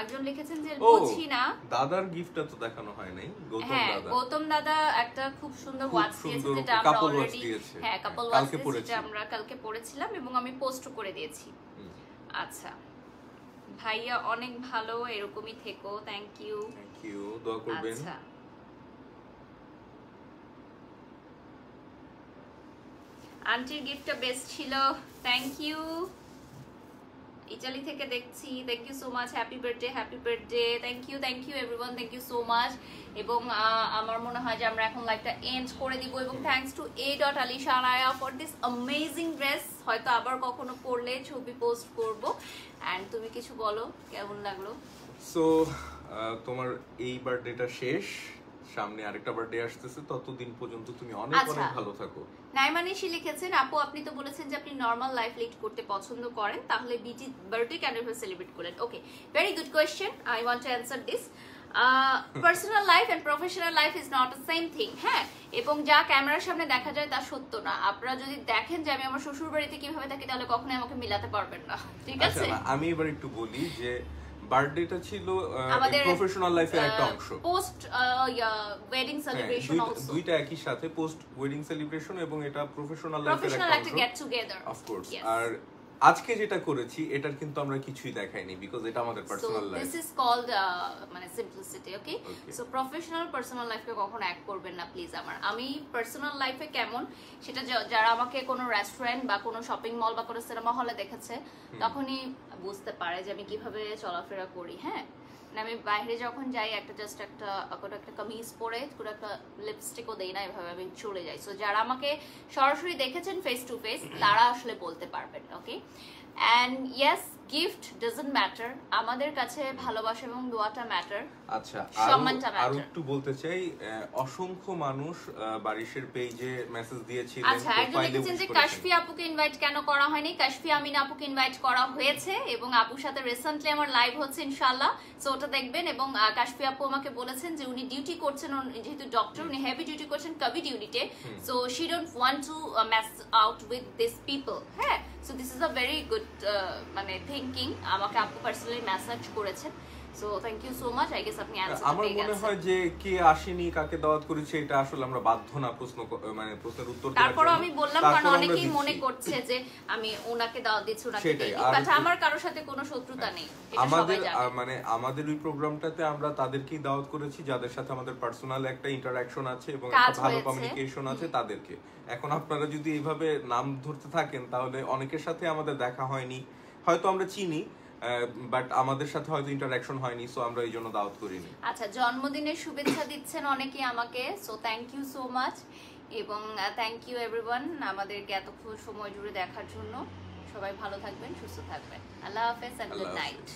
একজন লিখেছেন যে ও বুঝি না। দাদার গিফটটা তো দেখানো হয় নাই, গৌতম হ্যাঁ, দাদা। গৌতম দাদা একটা খুব সুন্দর খুব ওয়াচ দিয়েছে, সুন্দর যেটা আমরা couple watch অলরেডি দিয়েছে। হ্যাঁ কাপল ওয়াচ কালকে দিয়েছে, পড়েছি। যেটা আমরা কালকে পড়েছিলাম এবং আমি পোস্ট করে দিয়েছি। আচ্ছা ভাইয়া, অনেক ভালো, এরকমই থেকো, থ্যাংক ইউ। থ্যাংক ইউ, দোয়া করবেন। আচ্ছা, আন্টির গিফটটা বেস্ট ছিল, থ্যাংক ইউ। ইতালি থেকে দেখছি, thank you so much, happy birthday, thank you everyone, thank you so much. এবং আমার মনে হয় যে আমরা এখন লাইভটা এন্ড করে দিব, এবং thanks to A.Alisha Araya for this amazing dress. হয়তো আবার কখনো পরলে ছবি পোস্ট করব। এন্ড তুমি কিছু বলো, কেমন লাগলো? সো তোমার এই বার্থডেটা শেষ, সামনে আরেকটা বার্থডে আসতেছে, ততদিন পর্যন্ত তুমি অনেক অনেক ভালো থাকো। নাইমানিশি লিখেছেন, আপু আপনি তো বলেছেন যে আপনি নরমাল লাইফ লিড করতে পছন্দ করেন, তাহলে বিটি বার্থডে কেন সেলিব্রেট করেন? Okay, very good question, I want to answer this. Personal life and professional life is not the same thing. হ্যাঁ, এবং যা ক্যামেরার সামনে দেখা যায় তা সত্য না। আপনারা যদি দেখেন যে আমি আমার শ্বশুর বাড়িতে কিভাবে থাকি, তাহলে কখনোই আমাকে মিলাতে পারবেন না, ঠিক আছে? আমি এবার একটু বলি যে বার্থডেটা ছিল আমাদের প্রফেশনাল লাইফের একটা অংশ। পোস্ট ওয়েডিং সেলিব্রেশন অলসো, দুইটা একই সাথে, পোস্ট ওয়েডিং সেলিব্রেশন এবং এটা প্রফেশনাল লাইফের একটা গেট টুগেদার, অফ কোর্স। আর আজকে যেটা করেছি এটার কিন্তু আমরা কিছুই দেখাইনি, বিকজ এটা আমাদের personal life. This is called মানে simplicity. Okay, so professional personal লাইফকে কখনো এক করবেন না প্লিজ। আমি পার্সোনাল লাইফে কেমন সেটা যারা আমাকে কোনো রেস্টুরেন্ট বা কোনো শপিং মল বা কোনো সিনেমা হলে দেখেছে তখনই বুঝতে পারে যে আমি কিভাবে চলাফেরা করি। হ্যাঁ, আমি বাইরে যখন যাই একটা জাস্ট একটা কামিজ পরে কোনো একটা লিপস্টিকও দেই না, এভাবে আমি চলে যাই। সো যারা আমাকে সরাসরি দেখেছেন ফেস টু ফেস, তারা আসলে বলতে পারবেন। Okay, and yes, gift doesn't matter, আমাদের কাছে ভালোবাসা এবং দোয়াটা ম্যাটার। আচ্ছা, সম্মানটা আর ম্যাটার। একটু বলতে চাই, অসংখ্য মানুষ বারিশের পেজে মেসেজ দিয়েছিলেন, আচ্ছা, একজন লিখেছেন যে কাশফি আপুকে ইনভাইট কেন করা হয়নি? কাশফি আমিনা আপুকে ইনভাইট করা হয়েছে, এবং আপুর সাথে রিসেন্টলি আমার লাইভ হচ্ছে ইনশাআল্লাহ, সো ওটা দেখবেন। এবং কাশফি আপু আমাকে বলেছেন যে উনি ডিউটি করছেন, যেহেতু ডক্টর, উনি হেভি ডিউটি করছেন কবি ডিউটিতে, so she don't want to mess out with this people. হ্যাঁ, so this is a very good মানে থিংকিং, আমাকে আপু পার্সোনালি মেসেজ করেছেন। So thank you so much. I guess আপনি অ্যানসার আমার পেয়ে মনে গেছেন। হয় যে কে আসেনি, কাকে দাওয়াত করেছে, এটা আসলে আমরা বাধ্য না মানে প্রশ্নের উত্তর দেওয়ার তারপর জন্য। আমি বললাম, কারণ অনেকেই মনে করছে যে আমি ওনাকে দাওয়াত দিচ্ছি, ওনাকে সেটাই। দিই, বাট আমার কারোর সাথে কোনো শত্রুতা নেই, এটা সবাই জানে। মানে আমাদের ওই প্রোগ্রামটাতে আমরা তাদেরকেই দাওয়াত করেছি যাদের সাথে আমাদের পার্সোনাল একটা ইন্টারঅ্যাকশন আছে এবং একটা ভালো কমিউনিকেশন আছে তাদেরকে। এখন আপনারা যদি এইভাবে নাম ধরতে থাকেন, তাহলে অনেকের সাথে আমাদের দেখা হয়নি, হয়তো আমরা চিনি, বাট আমাদের সাথে হয়তো ইন্টারঅ্যাকশন হয়নি, সো আমরা এই জন্য দাওয়াত করিনি। আচ্ছা, জন্মদিনের শুভেচ্ছা দিচ্ছেন অনেকেই আমাকে, so thank you so much, এবং থ্যাংক ইউ এভরিওয়ান আমাদেরকে এতক্ষণ সময় জুড়ে দেখার জন্য। সবাই ভালো থাকবেন, সুস্থ থাকবেন। আল্লাহ হাফেজ এন্ড গুড নাইট।